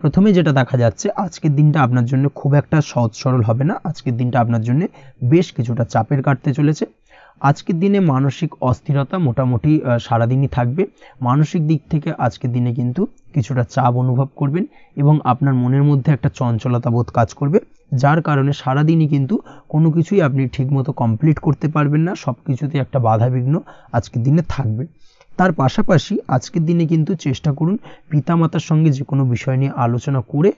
প্রথমে যেটা দেখা যাচ্ছে, আজকের দিনটা আপনার জন্য খুব একটা সহজ সরল হবে না, আজকের দিনটা আপনার জন্য বেশ কিছুটা চাপের কাটতে চলেছে। আজকের দিনে মানসিক অস্থিরতা মোটামুটি সারাদিনই থাকবে, মানসিক দিক থেকে আজকের দিনে কিন্তু কিছুটা চাপ অনুভব করবেন এবং আপনার মনের মধ্যে একটা চঞ্চলতা বোধ কাজ করবে, যার কারণে সারাদিনই কিন্তু কোনো কিছুই আপনি ঠিকমতো কমপ্লিট করতে পারবেন না, সব কিছুতে একটা বাধাবিঘ্ন আজকের দিনে থাকবে। তার পাশাপাশি আজকের দিনে কিন্তু চেষ্টা করুন পিতামাতার সঙ্গে যে কোনো বিষয় নিয়ে আলোচনা করে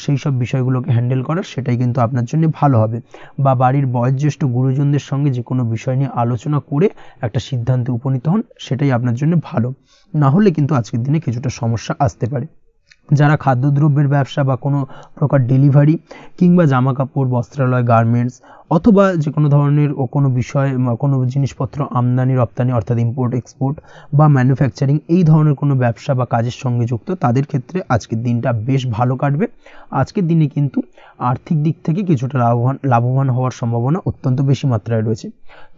সেই সব বিষয়গুলোকে হ্যান্ডেল করার, সেটাই কিন্তু আপনার জন্য ভালো হবে। বা বাড়ির বয়োজ্যেষ্ঠ গুরুজনদের সঙ্গে যে কোনো বিষয় নিয়ে আলোচনা করে একটা সিদ্ধান্তে উপনীত হন, সেটাই আপনার জন্য ভালো, না হলে কিন্তু আজকের দিনে কিছুটা সমস্যা আসতে পারে। যারা খাদ্যদ্রব্যের ব্যবসা বা কোনো প্রকার ডেলিভারি কিংবা জামা কাপড়, বস্ত্রালয়, গার্মেন্টস অথবা যে কোনো ধরনের কোনো বিষয় কোনো জিনিসপত্র আমদানি রপ্তানি অর্থাৎ ইম্পোর্ট এক্সপোর্ট বা ম্যানুফ্যাকচারিং, এই ধরনের কোনো ব্যবসা বা কাজের সঙ্গে যুক্ত, তাদের ক্ষেত্রে আজকের দিনটা বেশ ভালো কাটবে। আজকের দিনে কিন্তু আর্থিক দিক থেকে কিছুটা লাভবান হওয়ার সম্ভাবনা অত্যন্ত বেশি মাত্রায় রয়েছে।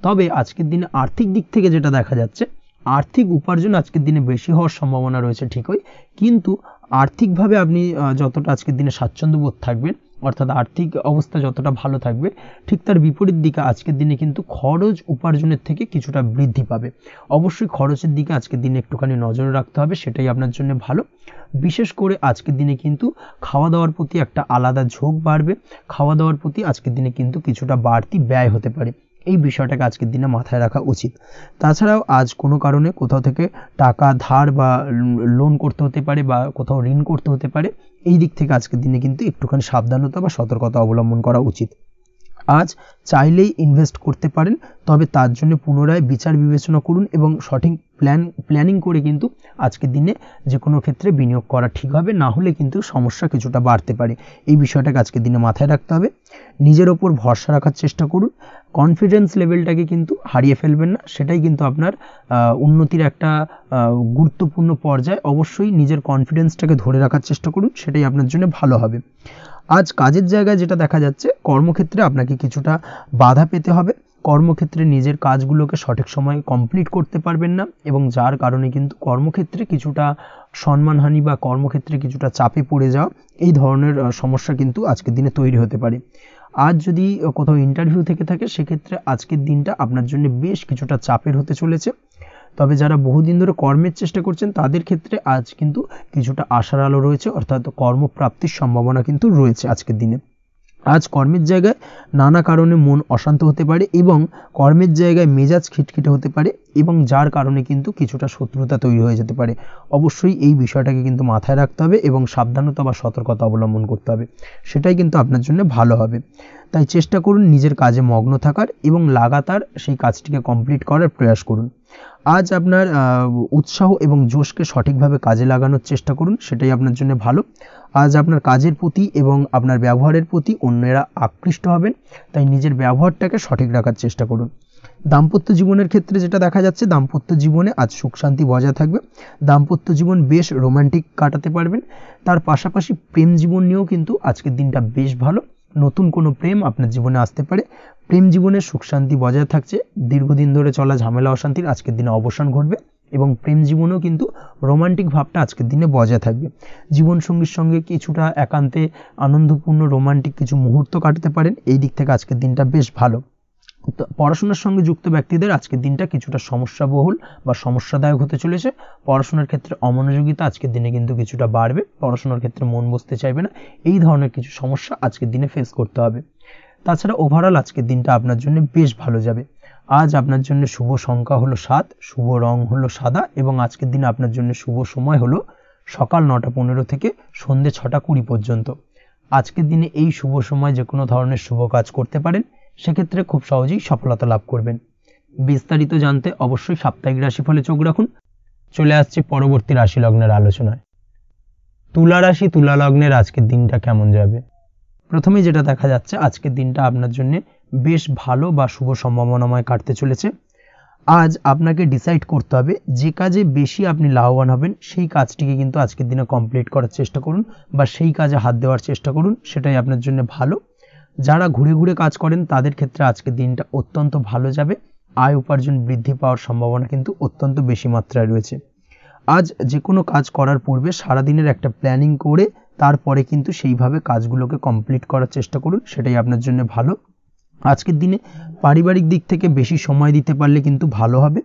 তবে আজকের দিনে আর্থিক দিক থেকে যেটা দেখা যাচ্ছে, আর্থিক উপার্জন আজকের দিনে বেশি হওয়ার সম্ভাবনা রয়েছে ঠিকই, কিন্তু আর্থিকভাবে আপনি যতটা আজকের দিনে স্বাচ্ছন্দ্য বোধ থাকবেন, অর্থাৎ আর্থিক অবস্থা যতটা ভালো থাকবে, ঠিক তার বিপরীত দিকে আজকের দিনে কিন্তু খরচ উপার্জনের থেকে কিছুটা বৃদ্ধি পাবে। অবশ্যই খরচের দিকে আজকের দিনে একটুখানি নজর রাখতে হবে, সেটাই আপনার জন্য ভালো। বিশেষ করে আজকের দিনে কিন্তু খাওয়া দাওয়ার প্রতি একটা আলাদা ঝোঁক বাড়বে, খাওয়া দাওয়ার প্রতি আজকের দিনে কিন্তু কিছুটা বাড়তি ব্যয় হতে পারে, এই বিষয়টাকে আজকের দিনে মাথায় রাখা উচিত। তাছাড়াও আজ কোনো কারণে কোথাও থেকে টাকা ধার বা লোন করতে হতে পারে বা কোথাও ঋণ করতে হতে পারে, এই দিক থেকে আজকের দিনে কিন্তু একটুখানি সাবধানতা বা সতর্কতা অবলম্বন করা উচিত। আজ চাইলেই ইনভেস্ট করতে পারেন, তবে তার জন্য পুনরায় বিচার বিবেচনা করুন এবং সঠিক প্ল্যানিং করে কিন্তু আজকের দিনে যে কোনো ক্ষেত্রে বিনিয়োগ করা ঠিক হবে, না হলে কিন্তু সমস্যা কিছুটা বাড়তে পারে। এই বিষয়টাকে আজকের দিনে মাথায় রাখতে হবে। নিজের ওপর ভরসা রাখার চেষ্টা করুন, কনফিডেন্স লেভেলটাকে কিন্তু হারিয়ে ফেলবেন না, সেটাই কিন্তু আপনার উন্নতির একটা গুরুত্বপূর্ণ পর্যায়। অবশ্যই নিজের কনফিডেন্সটাকে ধরে রাখার চেষ্টা করুন, সেটাই আপনার জন্য ভালো হবে। আজ কাজের জায়গায় যেটা দেখা যাচ্ছে, কর্মক্ষেত্রে আপনাকে কিছুটা বাধা পেতে হবে, কর্মক্ষেত্রে নিজের কাজগুলোকে সঠিক সময়ে কমপ্লিট করতে পারবেন না এবং যার কারণে কিন্তু কর্মক্ষেত্রে কিছুটা সম্মানহানি বা কর্মক্ষেত্রে কিছুটা চাপে পড়ে যাওয়া, এই ধরনের সমস্যা কিন্তু আজকের দিনে তৈরি হতে পারে। আজ যদি কোথাও ইন্টারভিউ থেকে থাকে, সেক্ষেত্রে আজকের দিনটা আপনার জন্য বেশ কিছুটা চাপের হতে চলেছে। তবে যারা বহুদিন ধরে কর্মের চেষ্টা করছেন তাদের ক্ষেত্রে আজ কিন্তু কিছুটা আশার আলো রয়েছে, অর্থাৎ কর্মপ্রাপ্তির সম্ভাবনা কিন্তু রয়েছে আজকের দিনে। আজ কর্মের জায়গায় নানা কারণে মন অশান্ত হতে পারে এবং কর্মের জায়গায় মেজাজ খিটখিটে হতে পারে এবং যার কারণে কিন্তু কিছুটা শত্রুতা তৈরি হয়ে যেতে পারে। অবশ্যই এই বিষয়টাকে কিন্তু মাথায় রাখতে হবে এবং সাবধানতা বা সতর্কতা অবলম্বন করতে হবে, সেটাই কিন্তু আপনার জন্য ভালো হবে। তাই চেষ্টা করুন নিজের কাজে মগ্ন থাকার এবং লাগাতার সেই কাজটিকে কমপ্লিট করার প্রয়াস করুন। আজ আপনার উৎসাহ এবং জোশকে সঠিকভাবে কাজে লাগানোর চেষ্টা করুন, সেটাই আপনার জন্য ভালো। আজ আপনার কাজের প্রতি এবং আপনার ব্যবহারের প্রতি অন্যেরা আকৃষ্ট হবেন, তাই নিজের ব্যবহারটাকে সঠিক রাখার চেষ্টা করুন। দাম্পত্য জীবনের ক্ষেত্রে যেটা দেখা যাচ্ছে, দাম্পত্য জীবনে আজ সুখ শান্তি বজায় থাকবে, দাম্পত্য জীবন বেশ রোমান্টিক কাটাতে পারবেন। তার পাশাপাশি প্রেম জীবন নিয়েও কিন্তু আজকের দিনটা বেশ ভালো, নতুন কোনো প্রেম আপনার জীবনে আসতে পারে। প্রেম জীবনে সুখ শান্তি বজায় থাকছে, দীর্ঘদিন ধরে চলা ঝামেলা অশান্তির আজকের দিনে অবসান ঘটবে এবং প্রেম জীবনেও কিন্তু রোমান্টিক ভাবটা আজকের দিনে বজায় থাকবে। জীবনসঙ্গীর সঙ্গে কিছুটা একান্তে আনন্দপূর্ণ রোমান্টিক কিছু মুহূর্ত কাটাতে পারেন, এই দিক থেকে আজকের দিনটা বেশ ভালো। পড়াশোনার সঙ্গে যুক্ত ব্যক্তিদের আজকের দিনটা কিছুটা সমস্যাবহুল বা সমস্যাদায়ক হতে চলেছে। পড়াশোনার ক্ষেত্রে অমনোযোগিতা আজকের দিনে কিন্তু কিছুটা বাড়বে, পড়াশোনার ক্ষেত্রে মন বসতে চাইবে না, এই ধরনের কিছু সমস্যা আজকের দিনে ফেস করতে হবে। তাছাড়া ওভারঅল আজকের দিনটা আপনার জন্য বেশ ভালো যাবে। আজ আপনার জন্য শুভ সংখ্যা হলো 7, শুভ রং হলো সাদা এবং আজকের দিনে আপনার জন্য শুভ সময় হলো সকাল 9:15 থেকে সন্ধ্যে 6:20 পর্যন্ত। আজকের দিনে এই শুভ সময় যে কোনো ধরনের শুভ কাজ করতে পারেন, সেক্ষেত্রে খুব সহজেই সফলতা লাভ করবেন। বিস্তারিত জানতে অবশ্যই সাপ্তাহিক রাশিফলে চোখ রাখুন। চলে আসছে পরবর্তী রাশি লগ্নের আলোচনায়। তুলা রাশি, তুলা লগ্নের আজকের দিনটা কেমন যাবে? প্রথমেই যেটা দেখা যাচ্ছে, আজকের দিনটা আপনার জন্য বেশ ভালো বা শুভ সম্ভাবনাময় কাটতে চলেছে। আজ আপনাকে ডিসাইড করতে হবে যে কাজে বেশি আপনি লাভবান হবেন, সেই কাজটিকে কিন্তু আজকের দিনে কমপ্লিট করার চেষ্টা করুন বা সেই কাজে হাত দেওয়ার চেষ্টা করুন, সেটাই আপনার জন্য ভালো। যারা ঘুরে ঘুরে কাজ করেন তাদের ক্ষেত্রে আজকের দিনটা অত্যন্ত ভালো যাবে, আয় উপার্জন বৃদ্ধি পাওয়ার সম্ভাবনা কিন্তু অত্যন্ত বেশি মাত্রায় রয়েছে। আজ যে কোনো কাজ করার পূর্বে সারাদিনের একটা প্ল্যানিং করে তারপরে কিন্তু সেইভাবে কাজগুলোকে কমপ্লিট করার চেষ্টা করুন, সেটাই আপনার জন্য ভালো। আজকের দিনে পারিবারিক দিক থেকে বেশি সময় দিতে পারলে কিন্তু ভালো হবে।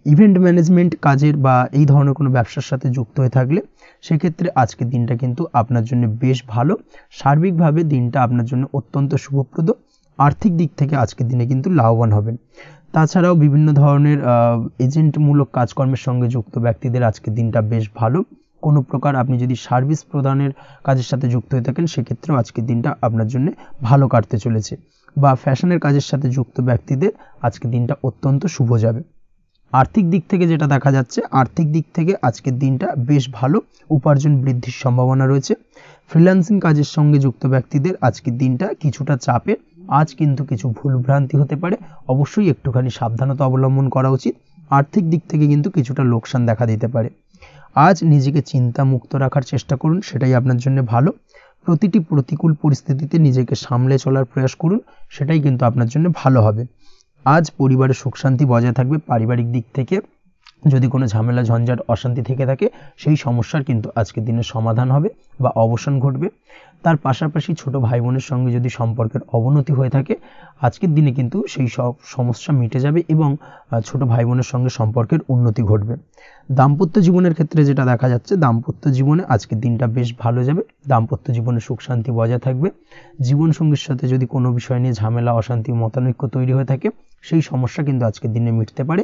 ইভেন্ট ম্যানেজমেন্ট কাজের বা এই ধরনের কোনো ব্যবসার সাথে যুক্ত হয়ে থাকলে সেক্ষেত্রে আজকের দিনটা কিন্তু আপনার জন্য বেশ ভালো। সার্বিকভাবে দিনটা আপনার জন্য অত্যন্ত শুভপ্রদ। আর্থিক দিক থেকে আজকের দিনে কিন্তু লাভবান হবেন। তাছাড়াও বিভিন্ন ধরনের এজেন্টমূলক কাজকর্মের সঙ্গে যুক্ত ব্যক্তিদের আজকের দিনটা বেশ ভালো। কোনো প্রকার আপনি যদি সার্ভিস প্রদানের কাজের সাথে যুক্ত হয়ে থাকেন, সেক্ষেত্রেও আজকের দিনটা আপনার জন্য ভালো কাটতে চলেছে। বা ফ্যাশনের কাজের সাথে যুক্ত ব্যক্তিদের আজকের দিনটা অত্যন্ত শুভ যাবে। আর্থিক দিক থেকে যেটা দেখা যাচ্ছে, আর্থিক দিক থেকে আজকের দিনটা বেশ ভালো, উপার্জন বৃদ্ধির সম্ভাবনা রয়েছে। ফ্রিল্যান্সিং কাজের সঙ্গে যুক্ত ব্যক্তিদের আজকের দিনটা কিছুটা চাপের। আজ কিন্তু কিছু ভুলভ্রান্তি হতে পারে, অবশ্যই একটুখানি সাবধানতা অবলম্বন করা উচিত। আর্থিক দিক থেকে কিন্তু কিছুটা লোকসান দেখা দিতে পারে। আজ নিজেকে চিন্তামুক্ত রাখার চেষ্টা করুন, সেটাই আপনার জন্য ভালো। প্রতিটি প্রতিকূল পরিস্থিতিতে নিজেকে সামলে চলার প্রয়াস করুন, সেটাই কিন্তু আপনার জন্য ভালো হবে। আজ পরিবারে সুখ শান্তি বজায় থাকবে। পারিবারিক দিক থেকে যদি কোনো ঝামেলা ঝঞ্ঝাট অশান্তি থেকে থাকে, সেই সমস্যার কিন্তু আজকের দিনে সমাধান হবে বা অবসান ঘটবে। তার পাশাপাশি ছোট ভাই বোনের সঙ্গে যদি সম্পর্কের অবনতি হয়ে থাকে, আজকের দিনে কিন্তু সেই সব সমস্যা মিটে যাবে এবং ছোট ভাই বোনের সঙ্গে সম্পর্কের উন্নতি ঘটবে। দাম্পত্য জীবনের ক্ষেত্রে যেটা দেখা যাচ্ছে, দাম্পত্য জীবনে আজকের দিনটা বেশ ভালো যাবে। দাম্পত্য জীবনে সুখ শান্তি বজায় থাকবে। জীবনসঙ্গীর সাথে যদি কোনো বিষয় নিয়ে ঝামেলা অশান্তি মতানৈক্য তৈরি হয়ে থাকে, সেই সমস্যা কিন্তু আজকের দিনে মিটতে পারে।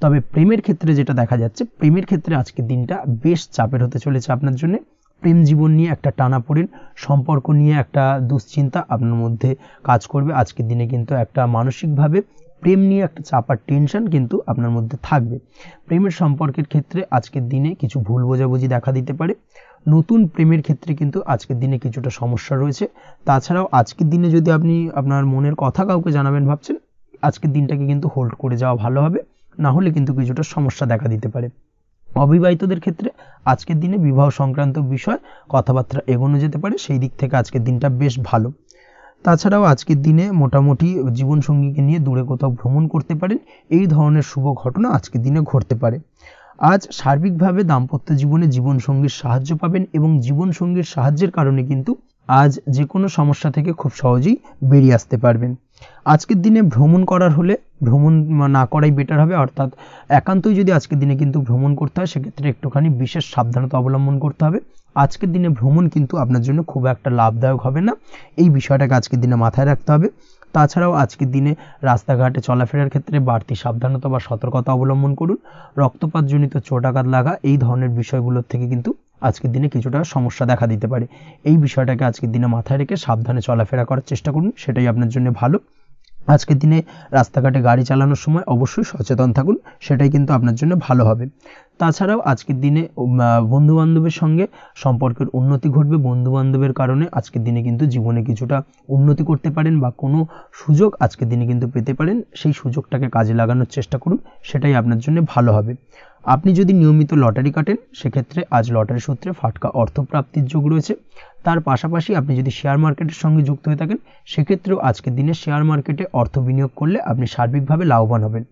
তবে প্রেমের ক্ষেত্রে যেটা দেখা যাচ্ছে, প্রেমের ক্ষেত্রে আজকের দিনটা বেশ চাপের হতে চলেছে আপনার জন্য। প্রেম জীবন নিয়ে একটা টানাপোড়েন, সম্পর্ক নিয়ে একটা দুশ্চিন্তা আপনার মধ্যে কাজ করবে। আজকের দিনে কিন্তু একটা মানসিকভাবে প্রেম নিয়ে একটা চাপার টেনশন কিন্তু আপনার মধ্যে থাকবে। প্রেমের সম্পর্কের ক্ষেত্রে আজকের দিনে কিছু ভুল বোঝাবুঝি দেখা দিতে পারে। নতুন প্রেমের ক্ষেত্রে কিন্তু আজকের দিনে কিছুটা সমস্যা রয়েছে। তাছাড়াও আজকের দিনে যদি আপনি আপনার মনের কথা কাউকে জানাবেন ভাবছেন, আজকের দিনটাকে কিন্তু হোল্ড করে যাওয়া ভালো হবে, না হলে কিন্তু কিছুটা সমস্যা দেখা দিতে পারে। অবিবাহিতদের ক্ষেত্রে আজকের দিনে বিবাহ সংক্রান্ত বিষয় কথাবার্তা এগোনো যেতে পারে, সেই দিক থেকে আজকের দিনটা বেশ ভালো। তাছাড়াও আজকের দিনে মোটামুটি জীবনসঙ্গীকে নিয়ে দূরে কোথাও ভ্রমণ করতে পারেন, এই ধরনের শুভ ঘটনা আজকের দিনে ঘটতে পারে। আজ সার্বিকভাবে দাম্পত্য জীবনে জীবনসঙ্গীর সাহায্য পাবেন এবং জীবনসঙ্গীর সাহায্যের কারণে কিন্তু আজ যে কোনো সমস্যা থেকে খুব সহজেই বেরিয়ে আসতে পারবেন। আজকের দিনে ভ্রমণ করার হলে ভ্রমণ না করাই বেটার হবে, অর্থাৎ একান্তই যদি আজকের দিনে কিন্তু ভ্রমণ করতে হয় সেক্ষেত্রে একটুখানি বিশেষ সাবধানতা অবলম্বন করতে হবে। আজকের দিনে ভ্রমণ কিন্তু আপনার জন্য খুব একটা লাভদায়ক হবে না, এই বিষয়টাকে আজকের দিনে মাথায় রাখতে হবে। তাছাড়াও আজকের দিনে রাস্তাঘাটে চলাফেরার ক্ষেত্রে বাড়তি সাবধানতা বা সতর্কতা অবলম্বন করুন। রক্তপাতজনিত চোট আঘাত লাগা এই ধরনের বিষয়গুলোর থেকে কিন্তু আজকের দিনে কিছুটা সমস্যা দেখা দিতে পারে। এই বিষয়টাকে আজকের দিনে মাথায় রেখে সাবধানে চলাফেরা করার চেষ্টা করুন, সেটাই আপনার জন্য ভালো। আজকের দিনে রাস্তাঘাটে গাড়ি চালানোর সময় অবশ্যই সচেতন থাকুন, সেটাই কিন্তু আপনার জন্য ভালো হবে। তাছাড়াও আজকের দিনে বন্ধুবান্ধবের সঙ্গে সম্পর্কের উন্নতি ঘটবে। বন্ধুবান্ধবের কারণে আজকের দিনে কিন্তু জীবনে কিছুটা উন্নতি করতে পারেন বা কোনো সুযোগ আজকের দিনে কিন্তু পেতে পারেন, সেই সুযোগটাকে কাজে লাগানোর চেষ্টা করুন, সেটাই আপনার জন্য ভালো হবে। আপনি যদি নিয়মিত লটারি কাটেন সেক্ষেত্রে আজ লটারি সূত্রে ফাটকা অর্থপ্রাপ্তির যোগ রয়েছে। তার পাশাপাশি আপনি যদি শেয়ার মার্কেটের সঙ্গে যুক্ত হয়ে থাকেন সেক্ষেত্রেও আজকের দিনে শেয়ার মার্কেটে অর্থ বিনিয়োগ করলে আপনি সার্বিকভাবে লাভবান হবেন।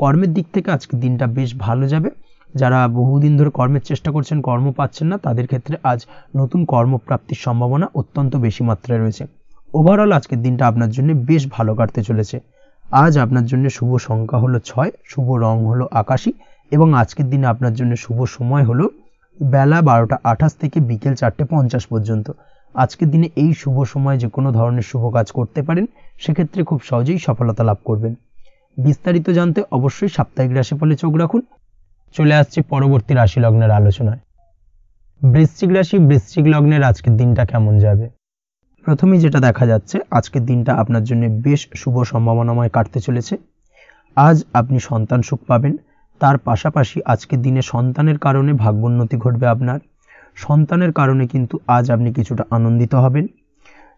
কর্মের দিক থেকে আজকের দিনটা বেশ ভালো যাবে। যারা বহুদিন ধরে কর্মের চেষ্টা করছেন, কর্ম পাচ্ছেন না, তাদের ক্ষেত্রে আজ নতুন কর্মপ্রাপ্তির সম্ভাবনা অত্যন্ত বেশি মাত্রায় রয়েছে। ওভারঅল আজকের দিনটা আপনার জন্য বেশ ভালো কাটতে চলেছে। আজ আপনার জন্য শুভ সংখ্যা হলো 6, শুভ রং হলো আকাশী এবং আজকের দিনে আপনার জন্য শুভ সময় হলো বেলা 12টা 28 থেকে বিকেল 4টে 50 পর্যন্ত। আজকের দিনে এই শুভ সময়ে যে কোনো ধরনের শুভ কাজ করতে পারেন, সেক্ষেত্রে খুব সহজেই সফলতা লাভ করবেন। বিস্তারিত জানতে অবশ্যই সাপ্তাহিক রাশিফলে চোখ রাখুন। চলে আসছে পরবর্তী রাশি লগ্নের আলোচনায়। বৃশ্চিক রাশি, বৃশ্চিক লগ্নের আজকের দিনটা কেমন যাবে? প্রথমেই যেটা দেখা যাচ্ছে, আজকের দিনটা আপনার জন্য বেশ শুভ সম্ভাবনাময় কাটতে চলেছে। আজ আপনি সন্তান সুখ পাবেন, তার পাশাপাশি আজকের দিনে সন্তানের কারণে ভাগ্যোন্নতি ঘটবে আপনার। সন্তানের কারণে কিন্তু আজ আপনি কিছুটা আনন্দিত হবেন।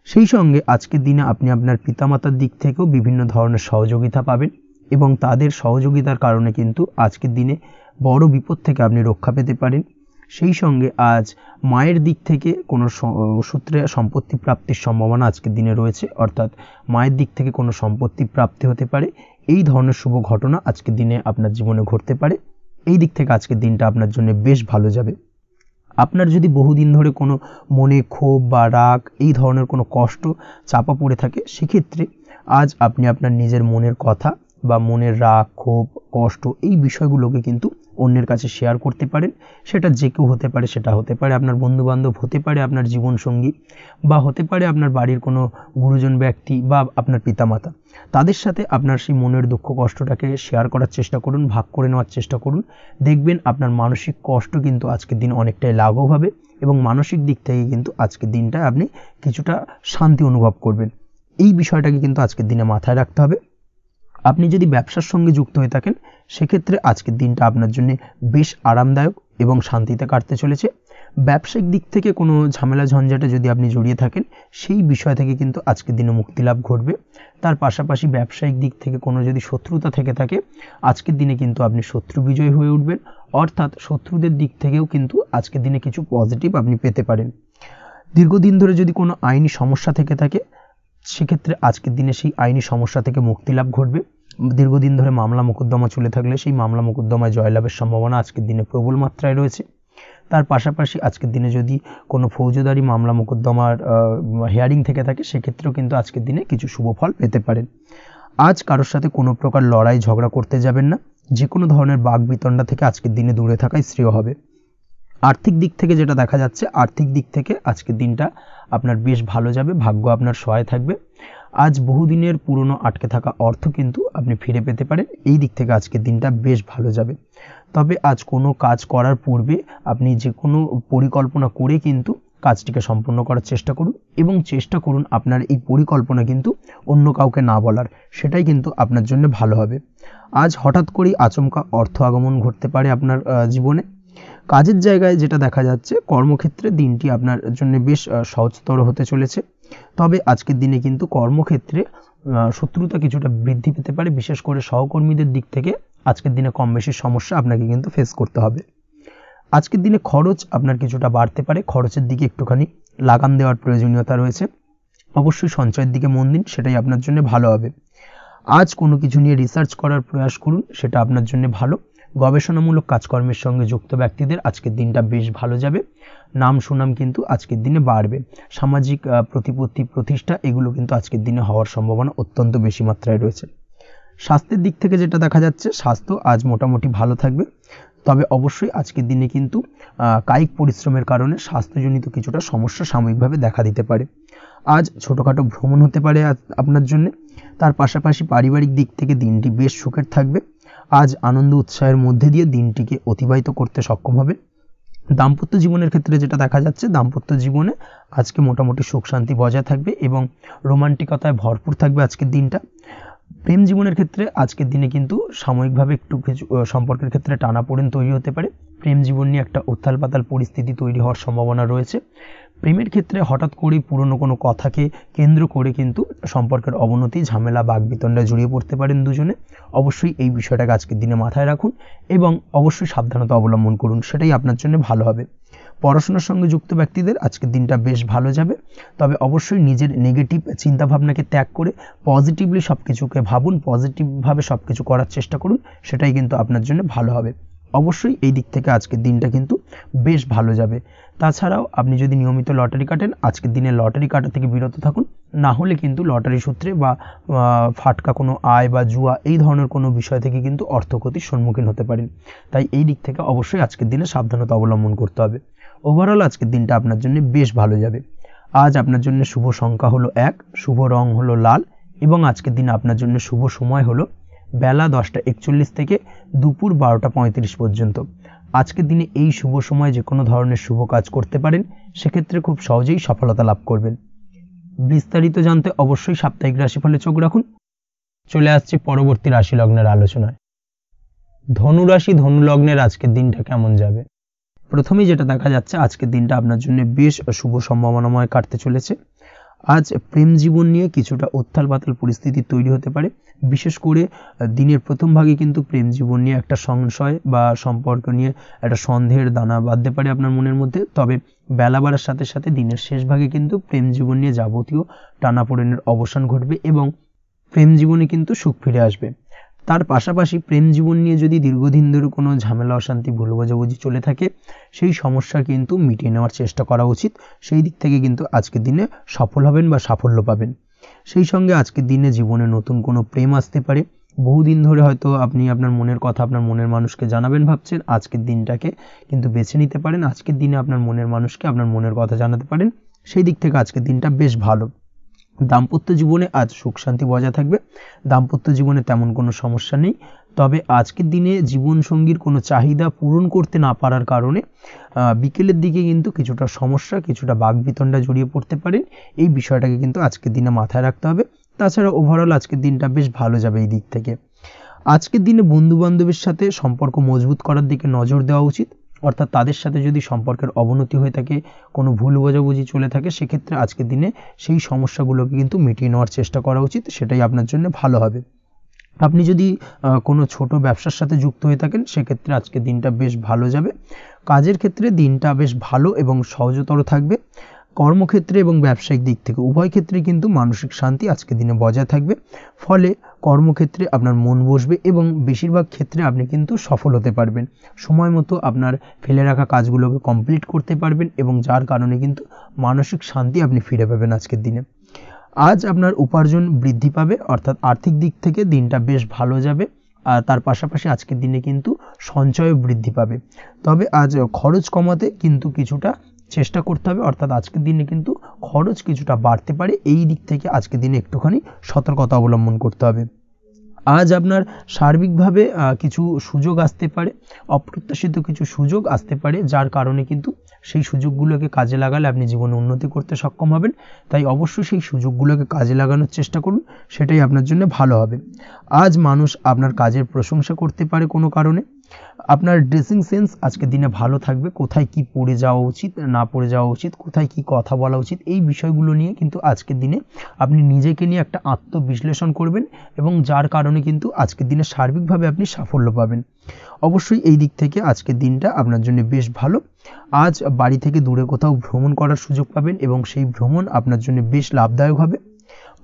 সেই সঙ্গে আজকের দিনে আপনি আপনার পিতামাতার দিক থেকেও বিভিন্ন ধরনের সহযোগিতা পাবেন এবং তাদের সহযোগিতার কারণে কিন্তু আজকের দিনে বড় বিপদ থেকে আপনি রক্ষা পেতে পারেন। সেই সঙ্গে আজ মায়ের দিক থেকে কোনো সূত্রে সম্পত্তি প্রাপ্তির সম্ভাবনা আজকের দিনে রয়েছে, অর্থাৎ মায়ের দিক থেকে কোনো সম্পত্তি প্রাপ্তি হতে পারে। এই ধরনের শুভ ঘটনা আজকের দিনে আপনার জীবনে ঘটতে পারে। এই দিক থেকে আজকের দিনটা আপনার জন্য বেশ ভালো যাবে। আপনার যদি বহুদিন ধরে কোনো মনে ক্ষোভ বা রাগ এই ধরনের কোনো কষ্ট চাপা পড়ে থাকে, সেক্ষেত্রে আজ আপনি আপনার নিজের মনের কথা বা মনের রাগ, ক্ষোভ, কষ্ট এই বিষয়গুলোকে কিন্তু অন্যের কাছে শেয়ার করতে পারেন। সেটা যে কেউ হতে পারে, সেটা হতে পারে আপনার বন্ধুবান্ধব, হতে পারে আপনার জীবনসঙ্গী, বা হতে পারে আপনার বাড়ির কোনো গুরুজন ব্যক্তি বা আপনার পিতামাতা। তাদের সাথে আপনার সেই মনের দুঃখ কষ্টটাকে শেয়ার করার চেষ্টা করুন, ভাগ করে নেওয়ার চেষ্টা করুন। দেখবেন আপনার মানসিক কষ্ট কিন্তু আজকের দিন অনেকটাই লাঘব হবে এবং মানসিক দিক থেকে কিন্তু আজকের দিনটায় আপনি কিছুটা শান্তি অনুভব করবেন। এই বিষয়টাকে কিন্তু আজকের দিনে মাথায় রাখতে হবে। আপনি যদি ব্যবসার সঙ্গে যুক্ত হয়ে থাকেন সেক্ষেত্রে আজকের দিনটা আপনার জন্য বেশ আরামদায়ক এবং শান্তিতে কাটতে চলেছে। ব্যবসায়িক দিক থেকে কোনো ঝামেলা ঝঞ্ঝাটে যদি আপনি জড়িয়ে থাকেন, সেই বিষয় থেকে কিন্তু আজকের দিনে মুক্তি লাভ ঘটবে। তার পাশাপাশি ব্যবসায়িক দিক থেকে কোনো যদি শত্রুতা থেকে থাকে, আজকের দিনে কিন্তু আপনি শত্রু বিজয় হয়ে উঠবেন, অর্থাৎ শত্রুদের দিক থেকেও কিন্তু আজকের দিনে কিছু পজিটিভ আপনি পেতে পারেন। দীর্ঘদিন ধরে যদি কোনো আইনি সমস্যা থেকে থাকে, সেক্ষেত্রে আজকের দিনে সেই আইনি সমস্যা থেকে মুক্তি লাভ ঘটবে। দীর্ঘদিন ধরে মামলা মোকদ্দমা চলে থাকলে সেই মামলা মোকদ্দমায় জয়লাভের সম্ভাবনা আজকের দিনে প্রবল মাত্রায় রয়েছে। তার পাশাপাশি আজকের দিনে যদি কোনো ফৌজদারি মামলা মোকদ্দমার হিয়ারিং থেকে থাকে, সেক্ষেত্রেও কিন্তু আজকের দিনে কিছু শুভ ফল পেতে পারেন। আজ কারোর সাথে কোনো প্রকার লড়াই ঝগড়া করতে যাবেন না। যে কোনো ধরনের বাক বিতণ্ডা থেকে আজকের দিনে দূরে থাকাই শ্রেয় হবে। আর্থিক দিক থেকে যেটা দেখা যাচ্ছে, আর্থিক দিক থেকে আজকের দিনটা আপনার বেশ ভালো যাবে, ভাগ্য আপনার সহায় থাকবে। আজ বহুদিনের পুরনো আটকে থাকা অর্থ কিন্তু আপনি ফিরে পেতে পারেন। এই দিক থেকে আজকের দিনটা বেশ ভালো যাবে। তবে আজ কোনো কাজ করার পূর্বে আপনি যে কোনো পরিকল্পনা করে কিন্তু কাজটিকে সম্পন্ন করার চেষ্টা করুন এবং চেষ্টা করুন আপনার এই পরিকল্পনা কিন্তু অন্য কাউকে না বলার, সেটাই কিন্তু আপনার জন্য ভালো হবে। আজ হঠাৎ করেই আচমকা অর্থ আগমন ঘটতে পারে আপনার জীবনে। কাজের জায়গায় যেটা দেখা যাচ্ছে, কর্মক্ষেত্রে দিনটি আপনার জন্য বেশ সহজতর হতে চলেছে। তবে আজকের দিনে কিন্তু কর্মক্ষেত্রে শত্রুতা কিছুটা বৃদ্ধি পেতে পারে, বিশেষ করে সহকর্মীদের দিক থেকে আজকের দিনে কম বেশি সমস্যা আপনাকে কিন্তু ফেস করতে হবে। আজকের দিনে খরচ আপনার কিছুটা বাড়তে পারে, খরচের দিকে একটুখানি লাগাম দেওয়ার প্রয়োজনীয়তা রয়েছে। অবশ্যই সঞ্চয়ের দিকে মন দিন, সেটাই আপনার জন্য ভালো হবে। আজ কোনো কিছু নিয়ে রিসার্চ করার প্রয়াস করুন, সেটা আপনার জন্য ভালো। গবেষণামূলক কাজকর্মের সঙ্গে যুক্ত ব্যক্তিদের আজকের দিনটা বেশ ভালো যাবে। নাম সুনাম কিন্তু আজকের দিনে বাড়বে। সামাজিক প্রতিপত্তি প্রতিষ্ঠা এগুলো কিন্তু আজকের দিনে হওয়ার সম্ভাবনা অত্যন্ত বেশি মাত্রায় রয়েছে। স্বাস্থ্যের দিক থেকে যেটা দেখা যাচ্ছে, স্বাস্থ্য আজ মোটামুটি ভালো থাকবে। তবে অবশ্যই আজকের দিনে কিন্তু কায়িক পরিশ্রমের কারণে স্বাস্থ্যজনিত কিছুটা সমস্যা সাময়িকভাবে দেখা দিতে পারে। আজ ছোটোখাটো ভ্রমণ হতে পারে আপনার জন্য। তার পাশাপাশি পারিবারিক দিক থেকে দিনটি বেশ সুখের থাকবে। আজ আনন্দ উৎসাহের মধ্যে দিয়ে দিনটিকে অতিবাহিত করতে সক্ষম হবে। দাম্পত্য জীবনের ক্ষেত্রে যেটা দেখা যাচ্ছে, দাম্পত্য জীবনে আজকে মোটামুটি সুখ শান্তি বজায় থাকবে এবং রোমান্টিকতায় ভরপুর থাকবে আজকের দিনটা। প্রেম জীবনের ক্ষেত্রে আজকের দিনে কিন্তু সাময়িকভাবে একটু কিছু সম্পর্কের ক্ষেত্রে টানাপোড়েন তৈরি হতে পারে। প্রেম জীবন নিয়ে একটা উত্থাল পাতাল পরিস্থিতি তৈরি হওয়ার সম্ভাবনা রয়েছে। প্রেমের ক্ষেত্রে হঠাৎ করেই পুরনো কোনো কথাকে কেন্দ্র করে কিন্তু সম্পর্কের অবনতি, ঝামেলা, বাগবিতণ্ডায় জড়িয়ে পড়তে পারেন দুজনে। অবশ্যই এই বিষয়টাকে আজকের দিনে মাথায় রাখুন এবং অবশ্যই সাবধানতা অবলম্বন করুন, সেটাই আপনার জন্য ভালো হবে। পড়াশোনার সঙ্গে যুক্ত ব্যক্তিদের আজকের দিনটা বেশ ভালো যাবে। তবে অবশ্যই নিজের নেগেটিভ চিন্তাভাবনাকে ত্যাগ করে পজিটিভলি সব কিছুকে ভাবুন, পজিটিভভাবে সব কিছু করার চেষ্টা করুন, সেটাই কিন্তু আপনার জন্য ভালো হবে। অবশ্যই এই দিক থেকে আজকের দিনটা কিন্তু বেশ ভালো যাবে। তাছাড়াও আপনি যদি নিয়মিত লটারি কাটেন, আজকের দিনে লটারি কাটা থেকে বিরত থাকুন। না হলে কিন্তু লটারি সূত্রে বা ফাটকা কোনো আয় বা জুয়া এই ধরনের কোনো বিষয় থেকে কিন্তু অর্থক্ষতির সম্মুখীন হতে পারেন। তাই এই দিক থেকে অবশ্যই আজকের দিনে সাবধানতা অবলম্বন করতে হবে। ওভারঅল আজকের দিনটা আপনার জন্য বেশ ভালো যাবে। আজ আপনার জন্য শুভ সংখ্যা হলো 1, শুভ রং হলো লাল এবং আজকের দিনে আপনার জন্য শুভ সময় হলো বেলা 10:41 থেকে দুপুর 12:35 পর্যন্ত। আজকের দিনে এই শুভ সময় যে কোনো ধরনের শুভ কাজ করতে পারেন, সেক্ষেত্রে খুব সহজেই সফলতা লাভ করবেন। বিস্তারিত জানতে অবশ্যই সাপ্তাহিক রাশিফলে চোখ রাখুন। চলে আসছে পরবর্তী রাশি লগ্নের আলোচনায়। ধনু রাশি, ধনু লগ্নের আজকের দিনটা কেমন যাবে? প্রথমেই যেটা দেখা যাচ্ছে, আজকের দিনটা আপনার জন্য বেশ শুভ সম্ভাবনাময় কাটতে চলেছে। আজ প্রেম জীবন নিয়ে কিছুটা উত্থাল পাতাল পরিস্থিতি তৈরি হতে পারে। বিশেষ করে দিনের প্রথম ভাগে কিন্তু প্রেম জীবন নিয়ে একটা সংশয় বা সম্পর্ক নিয়ে একটা সন্দেহের দানা বাঁধতে পারে আপনার মনের মধ্যে। তবে বেলা বাড়ার সাথে সাথে দিনের শেষ ভাগে কিন্তু প্রেম জীবন নিয়ে যাবতীয় টানাপোড়েনের অবসান ঘটবে এবং প্রেম জীবনে কিন্তু সুখ ফিরে আসবে। তার পাশাপাশি প্রেম জীবন নিয়ে যদি দীর্ঘদিন ধরে কোনো ঝামেলা, অশান্তি, ভুল বোঝাবুঝি চলে থাকে, সেই সমস্যা কিন্তু মিটিয়ে নেওয়ার চেষ্টা করা উচিত। সেই দিক থেকে কিন্তু আজকের দিনে সফল হবেন বা সাফল্য পাবেন। সেই সঙ্গে আজকের দিনে জীবনে নতুন কোনো প্রেম আসতে পারে। বহুদিন ধরে হয়তো আপনি আপনার মনের কথা আপনার মনের মানুষকে জানাবেন ভাবছেন, আজকের দিনটাকে কিন্তু বেছে নিতে পারেন। আজকের দিনে আপনার মনের মানুষকে আপনার মনের কথা জানাতে পারেন। সেই দিক থেকে আজকের দিনটা বেশ ভালো। দাম্পত্য জীবনে আজ সুখ শান্তি বজায় থাকবে। দাম্পত্য জীবনে তেমন কোনো সমস্যা নেই। তবে আজকের দিনে জীবনসঙ্গীর কোনো চাহিদা পূরণ করতে না পারার কারণে বিকেলের দিকে কিন্তু কিছুটা সমস্যা, কিছুটা বাকবিতণ্ডা জড়িয়ে পড়তে পারেন। এই বিষয়টাকে কিন্তু আজকের দিনে মাথায় রাখতে হবে। তাছাড়া ওভারঅল আজকের দিনটা বেশ ভালো যাবে এই দিক থেকে। আজকের দিনে বন্ধু বান্ধবের সাথে সম্পর্ক মজবুত করার দিকে নজর দেওয়া উচিত। অর্থাৎ তাদের সাথে যদি সম্পর্কের অবনতি হয়ে থাকে, কোনো ভুল বোঝাবুঝি চলে থাকে, সেক্ষেত্রে আজকের দিনে সেই সমস্যাগুলোকে কিন্তু মিটিয়ে নেওয়ার চেষ্টা করা উচিত। সেটাই আপনার জন্য ভালো হবে। আপনি যদি কোনো ছোট ব্যবসার সাথে যুক্ত হয়ে থাকেন, সেক্ষেত্রে আজকের দিনটা বেশ ভালো যাবে। কাজের ক্ষেত্রে দিনটা বেশ ভালো এবং সহজতর থাকবে। কর্মক্ষেত্রে এবং ব্যবসায়িক দিক থেকে উভয় ক্ষেত্রে কিন্তু মানসিক শান্তি আজকের দিনে বজায় থাকবে। ফলে কর্মক্ষেত্রে আপনার মন বসবে এবং বেশিরভাগ ক্ষেত্রে আপনি কিন্তু সফল হতে পারবেন। সময় মতো আপনার ফেলে রাখা কাজগুলোকে কমপ্লিট করতে পারবেন এবং যার কারণে কিন্তু মানসিক শান্তি আপনি ফিরে পাবেন আজকের দিনে। আজ আপনার উপার্জন বৃদ্ধি পাবে, অর্থাৎ আর্থিক দিক থেকে দিনটা বেশ ভালো যাবে। আর তার পাশাপাশি আজকের দিনে কিন্তু সঞ্চয় বৃদ্ধি পাবে। তবে আজ খরচ কমাতে কিন্তু কিছুটা চেষ্টা করতে হবে, অর্থাৎ আজকের দিনে কিন্তু খরচ কিছুটা বাড়তে পারে, এই দিক থেকে আজকের দিনে একটুখানি সতর্কতা অবলম্বন করতে হবে। আজ আপনার সার্বিকভাবে কিছু সুযোগ আসতে পারে, অপ্রত্যাশিত কিছু সুযোগ আসতে পারে, যার কারণে কিন্তু সেই সুযোগগুলোকে কাজে লাগালে আপনি জীবনে উন্নতি করতে সক্ষম হবেন। তাই অবশ্যই সেই সুযোগগুলোকে কাজে লাগানোর চেষ্টা করুন, সেটাই আপনার জন্য ভালো হবে। আজ মানুষ আপনার কাজের প্রশংসা করতে পারে কোনো কারণে। আপনার ড্রেসিং সেন্স আজকের দিনে ভালো থাকবে, কোথায় কি পরে যাওয়া উচিত না পরে যাওয়া উচিত, কোথায় কি কথা বলা উচিত, এই বিষয়গুলো নিয়ে কিন্তু আজকের দিনে আপনি নিজেকে নিয়ে একটা আত্মবিশ্লেষণ করবেন, এবং যার কারণে কিন্তু আজকের দিনে সার্বিকভাবে আপনি সাফল্য পাবেন। অবশ্যই এই দিক থেকে আজকের দিনটা আপনার জন্য বেশ ভালো। আজ বাড়ি থেকে দূরে কোথাও ভ্রমণ করার সুযোগ পাবেন, এবং সেই ভ্রমণ আপনার জন্য বেশ লাভদায়ক হবে।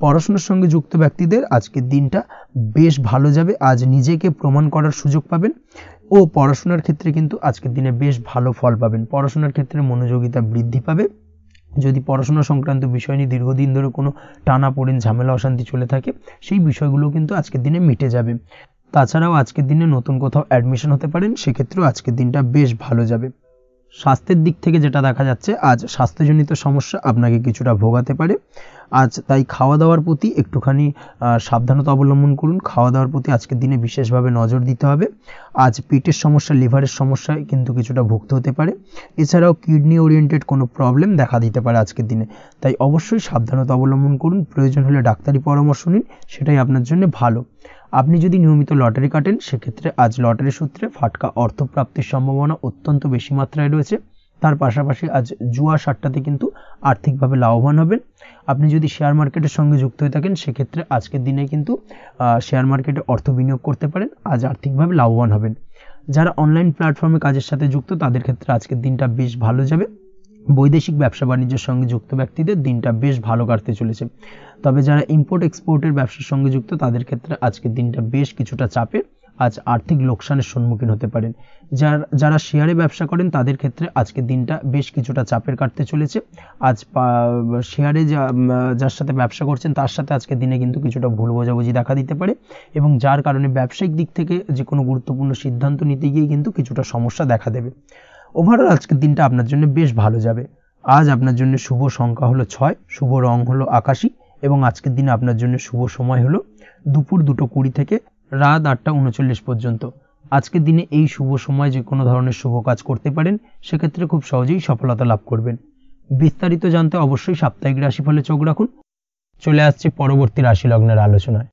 পড়াশোনার সঙ্গে যুক্ত ব্যক্তিদের আজকের দিনটা বেশ ভালো যাবে। আজ নিজেকে প্রমাণ করার সুযোগ পাবেন, ও পড়াশোনার ক্ষেত্রে কিন্তু আজকের দিনে বেশ ভালো ফল পাবেন। পড়াশোনার ক্ষেত্রে মনোযোগিতা বৃদ্ধি পাবে। যদি পড়াশোনা সংক্রান্ত বিষয় নিয়ে দীর্ঘদিন ধরে কোনো টানাপোড়েন, ঝামেলা, অশান্তি চলে থাকে, সেই বিষয়গুলো কিন্তু আজকের দিনে মিটে যাবে। তাছাড়াও আজকের দিনে নতুন কোথাও অ্যাডমিশন হতে পারেন, সেক্ষেত্রেও আজকের দিনটা বেশ ভালো যাবে। স্বাস্থ্যের দিক থেকে যেটা দেখা যাচ্ছে, আজ স্বাস্থ্যজনিত সমস্যা আপনাকে কিছুটা ভোগাতে পারে। আজ তাই খাওয়া দাওয়ার প্রতি একটুখানি সাবধানতা অবলম্বন করুন। খাওয়া দাওয়ার প্রতি আজকের দিনে বিশেষভাবে নজর দিতে হবে। আজ পেটের সমস্যা, লিভারের সমস্যায় কিন্তু কিছুটা ভুগতে হতে পারে। এছাড়াও কিডনি ওরিয়েন্টেড কোনো প্রবলেম দেখা দিতে পারে আজকের দিনে। তাই অবশ্যই সাবধানতা অবলম্বন করুন, প্রয়োজন হলে ডাক্তারি পরামর্শ নিন, সেটাই আপনার জন্য ভালো। আপনি যদি নিয়মিত লটারি কাটেন, সেক্ষেত্রে আজ লটারি সূত্রে ফাটকা অর্থপ্রাপ্তির সম্ভাবনা অত্যন্ত বেশি মাত্রায় রয়েছে। তার পাশাপাশি আজ জুয়া সাট্টাতে কিন্তু আর্থিকভাবে লাভবান হবেন। আপনি যদি শেয়ার মার্কেটের সঙ্গে যুক্ত হয়ে থাকেন, সেক্ষেত্রে আজকের দিনে কিন্তু শেয়ার মার্কেটে অর্থ বিনিয়োগ করতে পারেন, আজ আর্থিকভাবে লাভবান হবেন। যারা অনলাইন প্ল্যাটফর্মে কাজের সাথে যুক্ত, তাদের ক্ষেত্রে আজকের দিনটা বেশ ভালো যাবে। বৈদেশিক ব্যবসা বাণিজ্যের সঙ্গে যুক্ত ব্যক্তিদের দিনটা বেশ ভালো কাটতে চলেছে। তবে যারা ইম্পোর্ট এক্সপোর্টের ব্যবসার সঙ্গে যুক্ত, তাদের ক্ষেত্রে আজকের দিনটা বেশ কিছুটা চাপের। আজ আর্থিক লোকসানের সম্মুখীন হতে পারেন। যারা শেয়ারে ব্যবসা করেন, তাদের ক্ষেত্রে আজকের দিনটা বেশ কিছুটা চাপের কাটতে চলেছে। আজ শেয়ারে যার সাথে ব্যবসা করছেন, তার সাথে আজকের দিনে কিন্তু কিছুটা ভুল বোঝাবুঝি দেখা দিতে পারে, এবং যার কারণে ব্যবসায়িক দিক থেকে যে কোনো গুরুত্বপূর্ণ সিদ্ধান্ত নিতে গিয়ে কিন্তু কিছুটা সমস্যা দেখা দেবে। ওভারঅল আজকের দিনটা আপনার জন্য বেশ ভালো যাবে। আজ আপনার জন্য শুভ সংখ্যা হলো 6, শুভ রং হলো আকাশী, এবং আজকের দিনে আপনার জন্য শুভ সময় হলো দুপুর 2:20 থেকে রাত 8:39 পর্যন্ত। আজকের দিনে এই শুভ সময় যে কোনো ধরনের শুভ কাজ করতে পারেন, সেক্ষেত্রে খুব সহজেই সফলতা লাভ করবেন। বিস্তারিত জানতে অবশ্যই সাপ্তাহিক রাশিফলে চোখ রাখুন। চলে আসছে পরবর্তী রাশি লগ্নের আলোচনায়।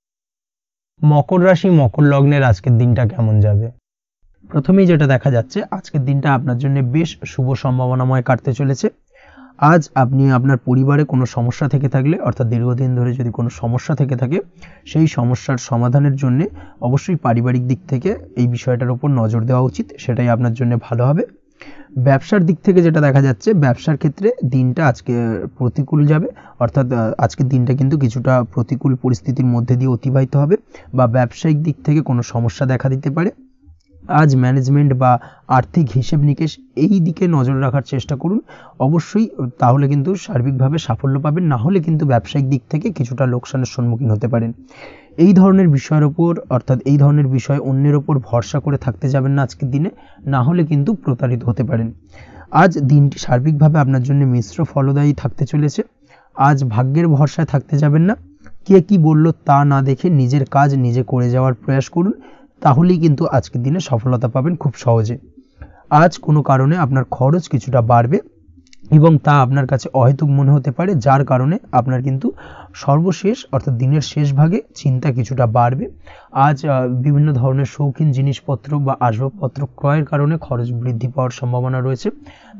মকর রাশি, মকর লগ্নের আজকের দিনটা কেমন যাবে? প্রথমেই যেটা দেখা যাচ্ছে, আজকের দিনটা আপনার জন্য বেশ শুভ সম্ভাবনাময় কাটতে চলেছে। আজ আপনি আপনার পরিবারে কোনো সমস্যা থেকে থাকলে, অর্থাৎ দীর্ঘদিন ধরে যদি কোনো সমস্যা থেকে থাকে, সেই সমস্যার সমাধানের জন্য অবশ্যই পারিবারিক দিক থেকে এই বিষয়টার উপর নজর দেওয়া উচিত, সেটাই আপনার জন্য ভালো হবে। ব্যবসার দিক থেকে যেটা দেখা যাচ্ছে, ব্যবসার ক্ষেত্রে দিনটা আজকে প্রতিকূল যাবে, অর্থাৎ আজকের দিনটা কিন্তু কিছুটা প্রতিকূল পরিস্থিতির মধ্যে দিয়ে অতিবাহিত হবে, বা ব্যবসায়িক দিক থেকে কোনো সমস্যা দেখা দিতে পারে। আজ ম্যানেজমেন্ট বা আর্থিক হিসেব নিকেশ এই দিকে নজর রাখার চেষ্টা করুন অবশ্যই, তাহলে কিন্তু সার্বিকভাবে সাফল্য পাবেন। না হলে কিন্তু ব্যবসায়িক দিক থেকে কিছুটা লোকসানের সম্মুখীন হতে পারেন। এই ধরনের বিষয়ের ওপর, অর্থাৎ এই ধরনের বিষয় অন্যের ওপর ভরসা করে থাকতে যাবেন না আজকের দিনে, না হলে কিন্তু প্রতারিত হতে পারেন। আজ দিনটি সার্বিকভাবে আপনার জন্য মিশ্র ফলদায়ী থাকতে চলেছে। আজ ভাগ্যের ভরসায় থাকতে যাবেন না। কে কি বলল তা না দেখে নিজের কাজ নিজে করে যাওয়ার প্রয়াস করুন, তাহলেই কিন্তু আজকের দিনে সফলতা পাবেন খুব সহজে। আজ কোনো কারণে আপনার খরচ কিছুটা বাড়বে, এবং তা আপনার কাছে অহেতুক মনে হতে পারে, যার কারণে আপনার কিন্তু সর্বশেষ, অর্থাৎ দিনের শেষ ভাগে চিন্তা কিছুটা বাড়বে। আজ বিভিন্ন ধরনের শৌখিন জিনিসপত্র বা আসবাবপত্র ক্রয়ের কারণে খরচ বৃদ্ধি পাওয়ার সম্ভাবনা রয়েছে।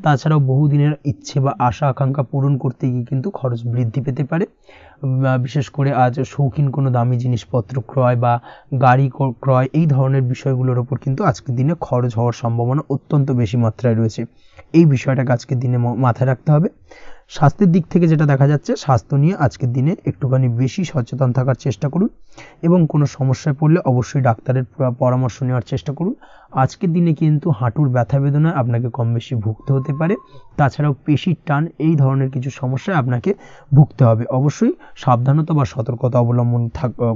তাছাড়াও বহুদিনের ইচ্ছে বা আশা আকাঙ্ক্ষা পূরণ করতে গিয়ে কিন্তু খরচ বৃদ্ধি পেতে পারে। বিশেষ করে আজ শৌখিন কোনো দামি জিনিসপত্র ক্রয় বা গাড়ি ক্রয়, এই ধরনের বিষয়গুলোর ওপর কিন্তু আজকের দিনে খরচ হওয়ার সম্ভাবনা অত্যন্ত বেশি মাত্রায় রয়েছে। এই বিষয়টাকে আজকের দিনে মাথায় রাখতে হবে। স্বাস্থ্যের দিক থেকে যেটা দেখা যাচ্ছে, স্বাস্থ্য নিয়ে আজকের দিনে একটুখানি বেশি সচেতন থাকার চেষ্টা করুন, এবং কোনো সমস্যায় পড়লে অবশ্যই ডাক্তারের পরামর্শ নেওয়ার চেষ্টা করুন। আজকের দিনে কিন্তু হাঁটুর ব্যথা বেদনায় আপনাকে কম বেশি ভুগতে হতে পারে। তাছাড়াও পেশির টান, এই ধরনের কিছু সমস্যায় আপনাকে ভুগতে হবে। অবশ্যই সাবধানতা বা সতর্কতা অবলম্বন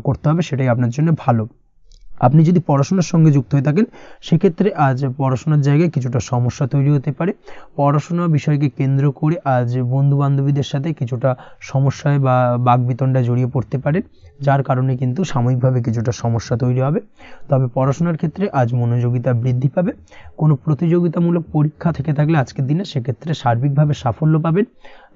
করতে হবে, সেটাই আপনার জন্য ভালো। আপনি যদি পড়াশোনার সঙ্গে যুক্ত হয়ে থাকেন সেক্ষেত্রে আজ পড়াশোনার জায়গায় কিছুটা সমস্যা তৈরি হতে পারে। পড়াশোনা বিষয়কে কেন্দ্র করে আজ বন্ধু বান্ধবীদের সাথে কিছুটা সমস্যায় বা বাকবিতণ্ডায় জড়িয়ে পড়তে পারেন, যার কারণে কিন্তু সাময়িকভাবে কিছুটা সমস্যা তৈরি হবে। তবে পড়াশোনার ক্ষেত্রে আজ মনোযোগিতা বৃদ্ধি পাবে। কোনো প্রতিযোগিতামূলক পরীক্ষা থেকে থাকলে আজকের দিনে সেক্ষেত্রে সার্বিকভাবে সাফল্য পাবেন।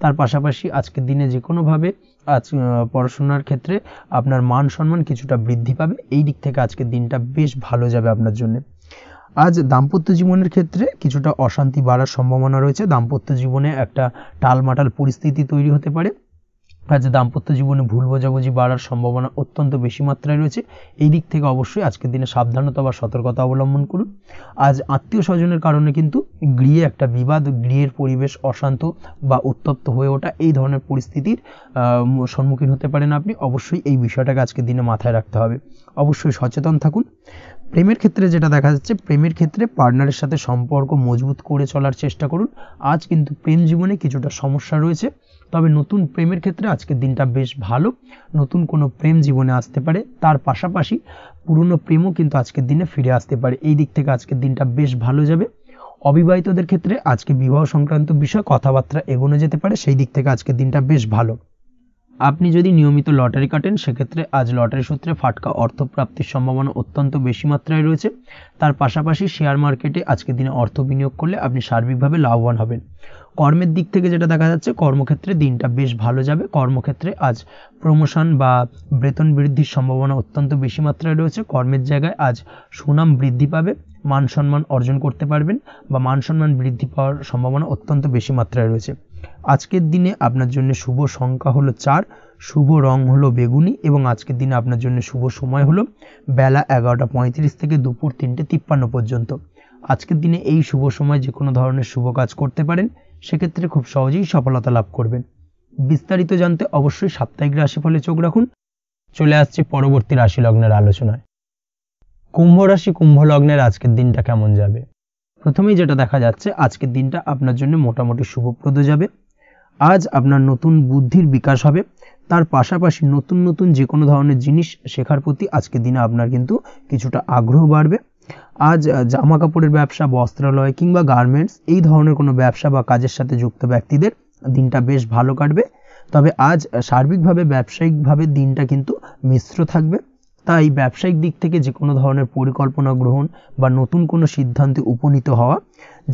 তার পাশাপাশি আজকের দিনে যে কোনোভাবে আজ পড়াশোনার ক্ষেত্রে আপনার মান সম্মান কিছুটা বৃদ্ধি পাবে। এই দিক থেকে আজকের দিনটা বেশ ভালো যাবে আপনার জন্য। আজ দাম্পত্য জীবনের ক্ষেত্রে কিছুটা অশান্তি বাড়ার সম্ভাবনা রয়েছে। দাম্পত্য জীবনে একটা টালমাটাল পরিস্থিতি তৈরি হতে পারে। আজ দাম্পত্য জীবনে ভুল বোঝাবুঝি বাড়ার সম্ভাবনা অত্যন্ত বেশি মাত্রায় রয়েছে। এই দিক থেকে অবশ্যই আজকের দিনে সাবধানতা বা সতর্কতা অবলম্বন করুন। আজ আত্মীয় স্বজনের কারণে কিন্তু গৃহে একটা বিবাদ, গৃহের পরিবেশ অশান্ত বা উত্তপ্ত হয়ে ওঠা, এই ধরনের পরিস্থিতির সম্মুখীন হতে পারেন আপনি। অবশ্যই এই বিষয়টাকে আজকের দিনে মাথায় রাখতে হবে। অবশ্যই সচেতন থাকুন। প্রেমের ক্ষেত্রে যেটা দেখা যাচ্ছে, প্রেমের ক্ষেত্রে পার্টনারের সাথে সম্পর্ক মজবুত করে চলার চেষ্টা করুন। আজ কিন্তু প্রেম জীবনে কিছুটা সমস্যা রয়েছে, তবে নতুন প্রেমের ক্ষেত্রে আজকের দিনটা বেশ ভালো। নতুন কোনো প্রেম জীবনে আসতে পারে, তার পাশাপাশি পুরনো প্রেমও কিন্তু আজকের দিনে ফিরে আসতে পারে। এই দিক থেকে আজকের দিনটা বেশ ভালো যাবে। অবিবাহিতদের ক্ষেত্রে আজকে বিবাহ সংক্রান্ত বিষয় কথাবার্তা এগোনো যেতে পারে, সেই দিক থেকে আজকের দিনটা বেশ ভালো। আপনি যদি নিয়মিত লটারি কাটেন সেক্ষেত্রে আজ লটারি সূত্রে ফাটকা অর্থপ্রাপ্তির সম্ভাবনা অত্যন্ত বেশি মাত্রায় রয়েছে। তার পাশাপাশি শেয়ার মার্কেটে আজকের দিনে অর্থ বিনিয়োগ করলে আপনি সার্বিকভাবে লাভবান হবেন। কর্মের দিক থেকে যেটা দেখা যাচ্ছে, কর্মক্ষেত্রে দিনটা বেশ ভালো যাবে। কর্মক্ষেত্রে আজ প্রমোশন বা বেতন বৃদ্ধির সম্ভাবনা অত্যন্ত বেশি মাত্রায় রয়েছে। কর্মের জায়গায় আজ সুনাম বৃদ্ধি পাবে, মান সম্মান অর্জন করতে পারবেন বা মান সম্মান বৃদ্ধি পাওয়ার সম্ভাবনা অত্যন্ত বেশি মাত্রায় রয়েছে। আজকের দিনে আপনার জন্য শুভ সংখ্যা হলো 4, শুভ রং হলো বেগুনি এবং আজকের দিনে আপনার জন্য শুভ সময় হলো বেলা 11:35 থেকে দুপুর 3:53 পর্যন্ত। আজকের দিনে এই শুভ সময় যে কোনো ধরনের শুভ কাজ করতে পারেন, সেক্ষেত্রে খুব সহজেই সফলতা লাভ করবেন। বিস্তারিত জানতে অবশ্যই সাপ্তাহিক রাশিফলে চোখ রাখুন। চলে আসছে পরবর্তী রাশি লগ্নের আলোচনায়। কুম্ভ রাশি, কুম্ভ লগ্নের আজকের দিনটা কেমন যাবে? প্রথমেই যেটা দেখা যাচ্ছে, আজকের দিনটা আপনার জন্য মোটামুটি শুভপ্রদ যাবে। আজ আপনার নতুন বুদ্ধির বিকাশ হবে। তার পাশাপাশি নতুন নতুন যে কোনো ধরনের জিনিস শেখার প্রতি আজকের দিনে আপনার কিন্তু কিছুটা আগ্রহ বাড়বে। আজ জামা কাপড়ের ব্যবসা, বস্ত্রালয় কিংবা গার্মেন্টস এই ধরনের কোনো ব্যবসা বা কাজের সাথে যুক্ত ব্যক্তিদের দিনটা বেশ ভালো কাটবে। তবে আজ সার্বিকভাবে ব্যবসায়িকভাবে দিনটা কিন্তু মিশ্র থাকবে। তাই ব্যবসায়িক দিক থেকে যে কোনো ধরনের পরিকল্পনা গ্রহণ বা নতুন কোনো সিদ্ধান্তে উপনীত হওয়া,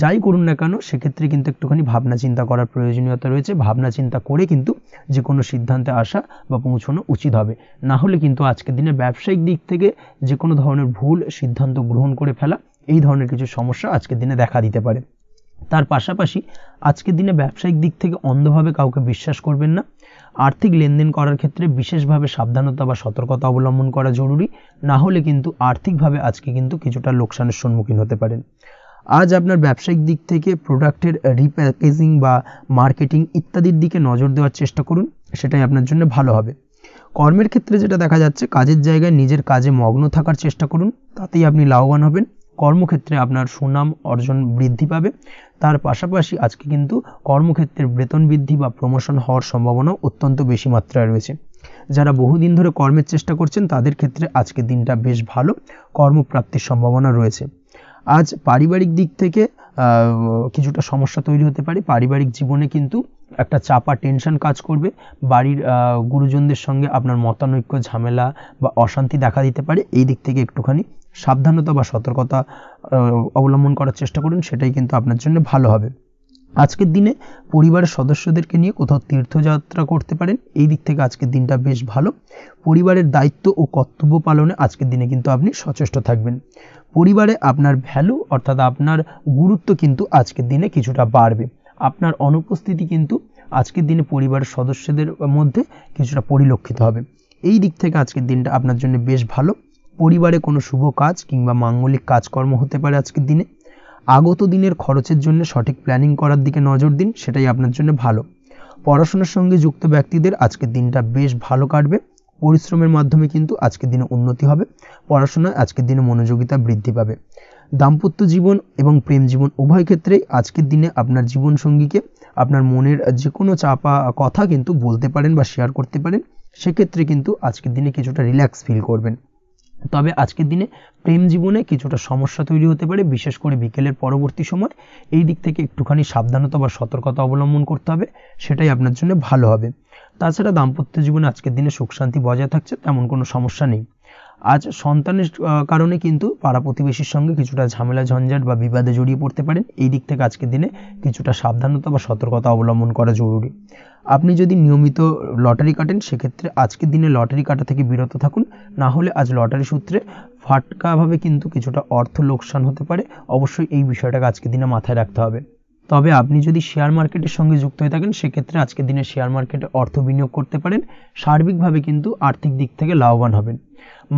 যাই করুন না কেন সেক্ষেত্রে কিন্তু একটুখানি ভাবনা চিন্তা করার প্রয়োজনীয়তা রয়েছে। ভাবনা চিন্তা করে কিন্তু যে কোনো সিদ্ধান্তে আসা বা পৌঁছানো উচিত হবে। না হলে কিন্তু আজকের দিনে ব্যবসায়িক দিক থেকে যে কোনো ধরনের ভুল সিদ্ধান্ত গ্রহণ করে ফেলা, এই ধরনের কিছু সমস্যা আজকের দিনে দেখা দিতে পারে। তার পাশাপাশি আজকের দিনে ব্যবসায়িক দিক থেকে অন্ধভাবে কাউকে বিশ্বাস করবেন না। আর্থিক লেনদেন করার ক্ষেত্রে বিশেষভাবে সাবধানতা বা সতর্কতা অবলম্বন করা জরুরি। না হলে কিন্তু আর্থিকভাবে আজকে কিন্তু কিছুটা লোকসানের সম্মুখীন হতে পারেন। আজ আপনার ব্যবসায়িক দিক থেকে প্রোডাক্টের রিপ্যাকেজিং বা মার্কেটিং ইত্যাদির দিকে নজর দেওয়ার চেষ্টা করুন, সেটাই আপনার জন্য ভালো হবে। কর্মের ক্ষেত্রে যেটা দেখা যাচ্ছে, কাজের জায়গায় নিজের কাজে মগ্ন থাকার চেষ্টা করুন, তাতেই আপনি লাভবান হবেন। কর্মক্ষেত্রে আপনার সুনাম অর্জন বৃদ্ধি পাবে। তার পাশাপাশি আজকে কিন্তু কর্মক্ষেত্রের বেতন বৃদ্ধি বা প্রমোশন হওয়ার সম্ভাবনাও অত্যন্ত বেশি মাত্রায় রয়েছে। যারা বহুদিন ধরে কর্মের চেষ্টা করছেন তাদের ক্ষেত্রে আজকের দিনটা বেশ ভালো, কর্মপ্রাপ্তির সম্ভাবনা রয়েছে। আজ পারিবারিক দিক থেকে কিছুটা সমস্যা তৈরি হতে পারে। পারিবারিক জীবনে কিন্তু একটা চাপা টেনশন কাজ করবে। বাড়ির গুরুজনদের সঙ্গে আপনার মতানৈক্য, ঝামেলা বা অশান্তি দেখা দিতে পারে। এই দিক থেকে একটুখানি সাবধানতা বা সতর্কতা অবলম্বন করার চেষ্টা করুন, সেটাই কিন্তু আপনার জন্য ভালো হবে। আজকের দিনে পরিবারের সদস্যদেরকে নিয়ে কোথাও তীর্থযাত্রা করতে পারেন। এই দিক থেকে আজকের দিনটা বেশ ভালো। পরিবারের দায়িত্ব ও কর্তব্য পালনে আজকের দিনে কিন্তু আপনি সচেষ্ট থাকবেন। পরিবারে আপনার ভ্যালু অর্থাৎ আপনার গুরুত্ব কিন্তু আজকের দিনে কিছুটা বাড়বে। আপনার অনুপস্থিতি কিন্তু আজকের দিনে পরিবারের সদস্যদের মধ্যে কিছুটা পরিলক্ষিত হবে। এই দিক থেকে আজকের দিনটা আপনার জন্য বেশ ভালো। পরিবারে কোনো শুভ কাজ কিংবা মাঙ্গলিক কাজকর্ম হতে পারে আজকের দিনে। আগত দিনের খরচের জন্য সঠিক প্ল্যানিং করার দিকে নজর দিন, সেটাই আপনার জন্য ভালো। পড়াশোনার সঙ্গে যুক্ত ব্যক্তিদের আজকের দিনটা বেশ ভালো কাটবে। পরিশ্রমের মাধ্যমে কিন্তু আজকের দিনে উন্নতি হবে। পড়াশোনায় আজকের দিনে মনোযোগিতা বৃদ্ধি পাবে। দাম্পত্য জীবন এবং প্রেম জীবন উভয় ক্ষেত্রেই আজকের দিনে আপনার জীবনসঙ্গীকে আপনার মনের যে কোনো চাপা কথা কিন্তু বলতে পারেন বা শেয়ার করতে পারেন। সেক্ষেত্রে কিন্তু আজকের দিনে কিছুটা রিল্যাক্স ফিল করবেন। তবে আজকের দিনে প্রেম জীবনে কিছুটা সমস্যা তৈরি হতে পারে, বিশেষ করে বিকেলের পরবর্তী সময়। এই দিক থেকে একটুখানি সাবধানতা বা সতর্কতা অবলম্বন করতে হবে, সেটাই আপনার জন্য ভালো হবে। তাছাড়া দাম্পত্য জীবনে আজকের দিনে সুখ শান্তি বজায় থাকছে, তেমন কোনো সমস্যা নেই। আজ সন্তানের কারণে কিন্তু পাড়া প্রতিবেশীর সঙ্গে কিছুটা ঝামেলা ঝঞ্ঝাট বা বিবাদে জড়িয়ে পড়তে পারেন। এই দিক থেকে আজকের দিনে কিছুটা সাবধানতা বা সতর্কতা অবলম্বন করা জরুরি। আপনি যদি নিয়মিত লটারি কাটেন, সেক্ষেত্রে আজকের দিনে লটারি কাটা থেকে বিরত থাকুন, না হলে আজ লটারি সূত্রে ফাটকাভাবে কিন্তু কিছুটা অর্থ লোকসান হতে পারে। অবশ্যই এই বিষয়টাকে আজকের দিনে মাথায় রাখতে হবে। তবে আপনি যদি শেয়ার মার্কেটের সঙ্গে যুক্ত হয়ে থাকেন, সেক্ষেত্রে আজকের দিনে শেয়ার মার্কেটে অর্থ বিনিয়োগ করতে পারেন, সার্বিকভাবে কিন্তু আর্থিক দিক থেকে লাভবান হবেন।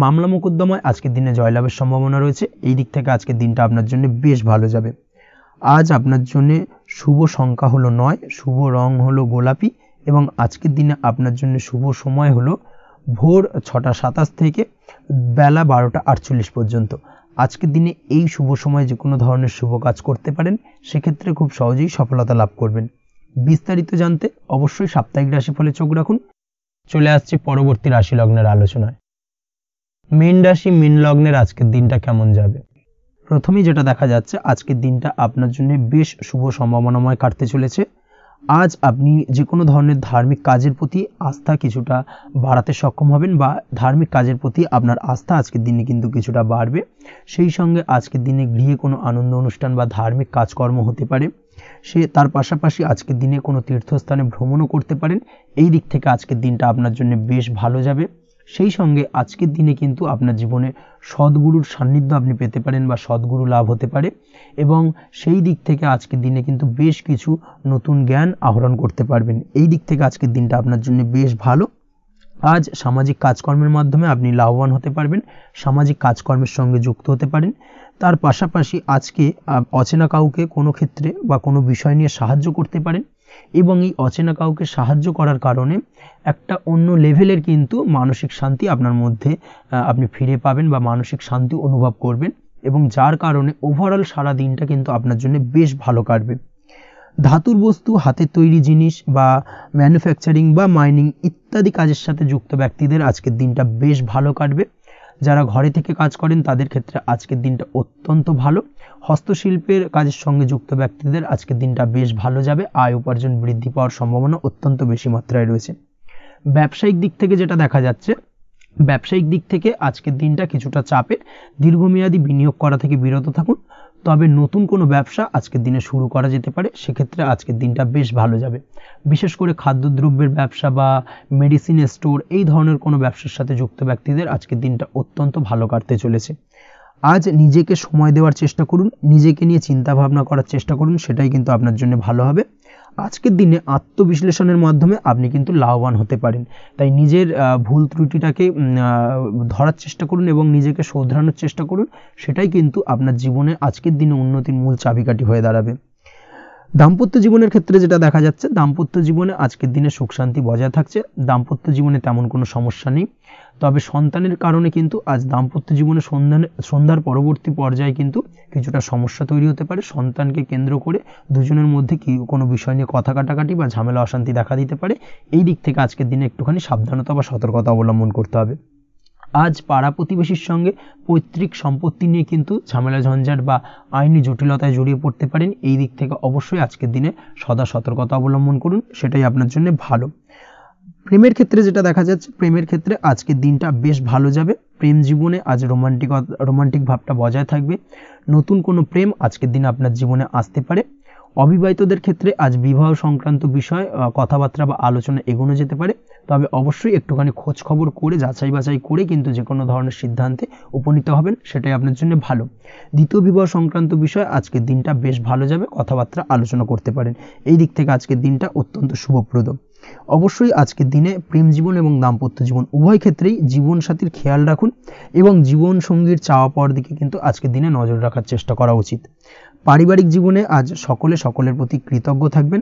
মামলা মোকদ্দমায় আজকের দিনে জয়লাভের সম্ভাবনা রয়েছে। এই দিক থেকে আজকের দিনটা আপনার জন্য বেশ ভালো যাবে। আজ আপনার জন্য শুভ সংখ্যা হলো 9, শুভ রং হলো গোলাপি, এবং আজকের দিনে আপনার জন্য শুভ সময় হলো ভোর 6টা 27 থেকে বেলা 12টা 48 পর্যন্ত। আজকের দিনে এই শুভ সময় যে কোনো ধরনের শুভ কাজ করতে পারেন, সেক্ষেত্রে খুব সহজেই সফলতা লাভ করবেন। বিস্তারিত জানতে অবশ্যই সাপ্তাহিক রাশিফলে চোখ রাখুন। চলে আসছে পরবর্তী রাশি লগ্নের আলোচনায়। মীন রাশি মীন লগ্নের আজকের দিনটা কেমন যাবে? প্রথমেই যেটা দেখা যাচ্ছে, আজকের দিনটা আপনার জন্য বেশ শুভ সম্ভাবনাময় কাটতে চলেছে। আজ আপনি যে কোনো ধরনের ধার্মিক কাজের প্রতি আস্থা কিছুটা বাড়াতে সক্ষম হবেন, বা ধার্মিক কাজের প্রতি আপনার আস্থা আজকের দিনে কিন্তু কিছুটা বাড়বে। সেই সঙ্গে আজকের দিনে গৃহে কোনো আনন্দ অনুষ্ঠান বা ধার্মিক কাজকর্ম হতে পারে। তার পাশাপাশি আজকের দিনে কোনো তীর্থস্থানে ভ্রমণও করতে পারেন। এই দিক থেকে আজকের দিনটা আপনার জন্য বেশ ভালো যাবে। সেই সঙ্গে আজকের দিনে কিন্তু আপনার জীবনে সদ্গুরুর সান্নিধ্য আপনি পেতে পারেন, বা সদ্গুরু লাভ হতে পারে, এবং সেই দিক থেকে আজকের দিনে কিন্তু বেশ কিছু নতুন জ্ঞান আহরণ করতে পারবেন। এই দিক থেকে আজকের দিনটা আপনার জন্য বেশ ভালো। আজ সামাজিক কাজকর্মের মাধ্যমে আপনি লাভবান হতে পারবেন, সামাজিক কাজকর্মের সঙ্গে যুক্ত হতে পারেন। তার পাশাপাশি আজকে অচেনা কাউকে কোনো ক্ষেত্রে বা কোনো বিষয় নিয়ে সাহায্য করতে পারেন, এবং এই অচেনা কাউকে সাহায্য করার কারণে একটা অন্য লেভেলের কিন্তু মানসিক শান্তি আপনার মধ্যে আপনি ফিরে পাবেন, বা মানসিক শান্তি অনুভব করবেন, এবং যার কারণে ওভারঅল সারা দিনটা কিন্তু আপনার জন্য বেশ ভালো কাটবে। ধাতুর বস্তু, হাতের তৈরি জিনিস বা ম্যানুফ্যাকচারিং বা মাইনিং ইত্যাদি কাজের সাথে যুক্ত ব্যক্তিদের আজকের দিনটা বেশ ভালো কাটবে। যারা ঘরে থেকে কাজ করেন তাদের ক্ষেত্রে আজকের দিনটা অত্যন্ত ভালো। হস্তশিল্পের কাজের সঙ্গে যুক্ত ব্যক্তিদের আজকের দিনটা বেশ ভালো যাবে। আয় উপার্জন বৃদ্ধি পাওয়ার সম্ভাবনা অত্যন্ত বেশি মাত্রায় রয়েছে। ব্যবসায়িক দিক থেকে যেটা দেখা যাচ্ছে, ব্যবসায়িক দিক থেকে আজকের দিনটা কিছুটা চাপের। দীর্ঘমেয়াদী বিনিয়োগ করা থেকে বিরত থাকুন। তবে নতুন কোনো ব্যবসা আজকের দিনে শুরু করা যেতে পারে, সেক্ষেত্রে আজকের দিনটা বেশ ভালো যাবে। বিশেষ করে খাদ্যদ্রব্যের ব্যবসা বা মেডিসিন স্টোর, এই ধরনের কোনো ব্যবসার সাথে যুক্ত ব্যক্তিদের আজকের দিনটা অত্যন্ত ভালো কাটতে চলেছে। আজ নিজেকে সময় দেওয়ার চেষ্টা করুন, নিজেকে নিয়ে চিন্তা ভাবনা করার চেষ্টা করুন, সেটাই কিন্তু আপনার জন্য ভালো হবে। আজকের দিনে আত্মবিশ্লেষণের মাধ্যমে আপনি কিন্তু লাভবান হতে পারেন। তাই নিজের ভুল ত্রুটিটাকে ধরার চেষ্টা করুন এবং নিজেকে শোধরানোর চেষ্টা করুন, সেটাই কিন্তু আপনার জীবনে আজকের দিনে উন্নতির মূল চাবিকাঠি হয়ে দাঁড়াবে। দাম্পত্য জীবনের ক্ষেত্রে যেটা দেখা যাচ্ছে, দাম্পত্য জীবনে আজকের দিনে সুখ শান্তি বজায় থাকছে। দাম্পত্য জীবনে তেমন কোনো সমস্যা নেই। তবে সন্তানের কারণে কিন্তু আজ দাম্পত্য জীবনে সন্ধ্যার পরবর্তী পর্যায়ে কিন্তু কিছুটা সমস্যা তৈরি হতে পারে। সন্তানকে কেন্দ্র করে দুজনের মধ্যে কোনো বিষয় নিয়ে কথা কাটাকাটি বা ঝামেলা অশান্তি দেখা দিতে পারে। এই দিক থেকে আজকের দিনে একটুখানি সাবধানতা বা সতর্কতা অবলম্বন করতে হবে। আজ পাড়া প্রতিবেশীর সঙ্গে পৈতৃক সম্পত্তি নিয়ে কিন্তু ঝামেলা ঝঞ্ঝাট বা আইনি জটিলতায় জড়িয়ে পড়তে পারেন। এই দিক থেকে অবশ্যই আজকের দিনে সদা সতর্কতা অবলম্বন করুন, সেটাই আপনার জন্য ভালো। প্রেমের ক্ষেত্রে যেটা দেখা যাচ্ছে, প্রেমের ক্ষেত্রে আজকের দিনটা বেশ ভালো যাবে। প্রেম জীবনে আজ রোমান্টিক ভাবটা বজায় থাকবে। নতুন কোনো প্রেম আজকের দিনে আপনার জীবনে আসতে পারে। অবিবাহিতদের ক্ষেত্রে আজ বিবাহ সংক্রান্ত বিষয় কথাবার্তা বা আলোচনা এগোনো যেতে পারে। তবে অবশ্যই একটুখানি খোঁজ খবর করে যাচাই বাছাই করে কিন্তু যে কোনো ধরনের সিদ্ধান্তে উপনীত হবেন, সেটাই আপনার জন্য ভালো। দ্বিতীয় বিবাহ সংক্রান্ত বিষয় আজকের দিনটা বেশ ভালো যাবে, কথাবার্তা আলোচনা করতে পারেন। এই দিক থেকে আজকের দিনটা অত্যন্ত শুভপ্রদ। অবশ্যই আজকের দিনে প্রেম জীবন এবং দাম্পত্য জীবন উভয় ক্ষেত্রেই জীবনসাথীর খেয়াল রাখুন, এবং জীবন সঙ্গীর চাওয়া পাওয়ার দিকে কিন্তু আজকের দিনে নজর রাখার চেষ্টা করা উচিত। পারিবারিক জীবনে আজ সকলের প্রতি কৃতজ্ঞ থাকবেন।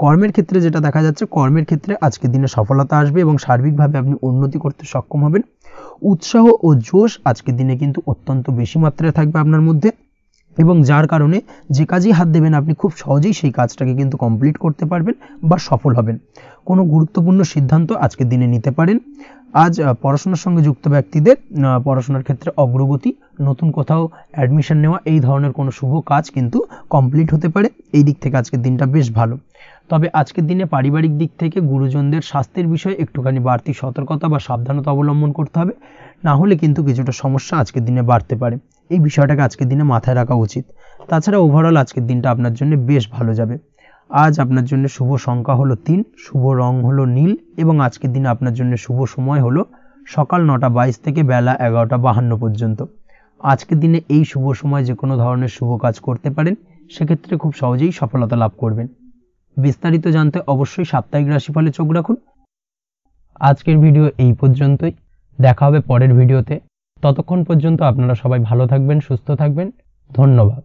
কর্মের ক্ষেত্রে যেটা দেখা যাচ্ছে, কর্মের ক্ষেত্রে আজকের দিনে সফলতা আসবে এবং সার্বিকভাবে আপনি উন্নতি করতে সক্ষম হবেন। উৎসাহ ও জোশ আজকের দিনে কিন্তু অত্যন্ত বেশি মাত্রায় থাকবে আপনার মধ্যে, এবং যার কারণে যে কাজেই হাত দেবেন আপনি খুব সহজেই সেই কাজটাকে কিন্তু কমপ্লিট করতে পারবেন বা সফল হবেন। কোনো গুরুত্বপূর্ণ সিদ্ধান্ত আজকের দিনে নিতে পারেন। আজ পড়াশোনার সঙ্গে যুক্ত ব্যক্তিদের পড়াশোনার ক্ষেত্রে অগ্রগতি, নতুন কোথাও অ্যাডমিশন নেওয়া, এই ধরনের কোনো শুভ কাজ কিন্তু কমপ্লিট হতে পারে। এই দিক থেকে আজকের দিনটা বেশ ভালো। তবে আজকের দিনে পারিবারিক দিক থেকে গুরুজনদের স্বাস্থ্যের বিষয়ে একটুখানি বাড়তি সতর্কতা বা সাবধানতা অবলম্বন করতে হবে, না হলে কিন্তু কিছুটা সমস্যা আজকের দিনে বাড়তে পারে। এই বিষয়টাকে আজকের দিনে মাথায় রাখা উচিত। তাছাড়া ওভারঅল আজকের দিনটা আপনার জন্য বেশ ভালো যাবে। আজ আপনার জন্য শুভ সংখ্যা হলো 3, শুভ রং হলো নীল এবং আজকের দিনে আপনার জন্য শুভ সময় হলো সকাল 9:22 থেকে বেলা 11:52 পর্যন্ত। আজকের দিনে এই শুভ সময় যে কোনো ধরনের শুভ কাজ করতে পারেন, সেক্ষেত্রে খুব সহজেই সফলতা লাভ করবেন। বিস্তারিত জানতে অবশ্যই সাপ্তাহিক রাশিফলে চোখ রাখুন। আজকের ভিডিও এই পর্যন্তই, দেখা হবে পরের ভিডিওতে। ততক্ষণ পর্যন্ত আপনারা সবাই ভালো থাকবেন, সুস্থ থাকবেন। ধন্যবাদ।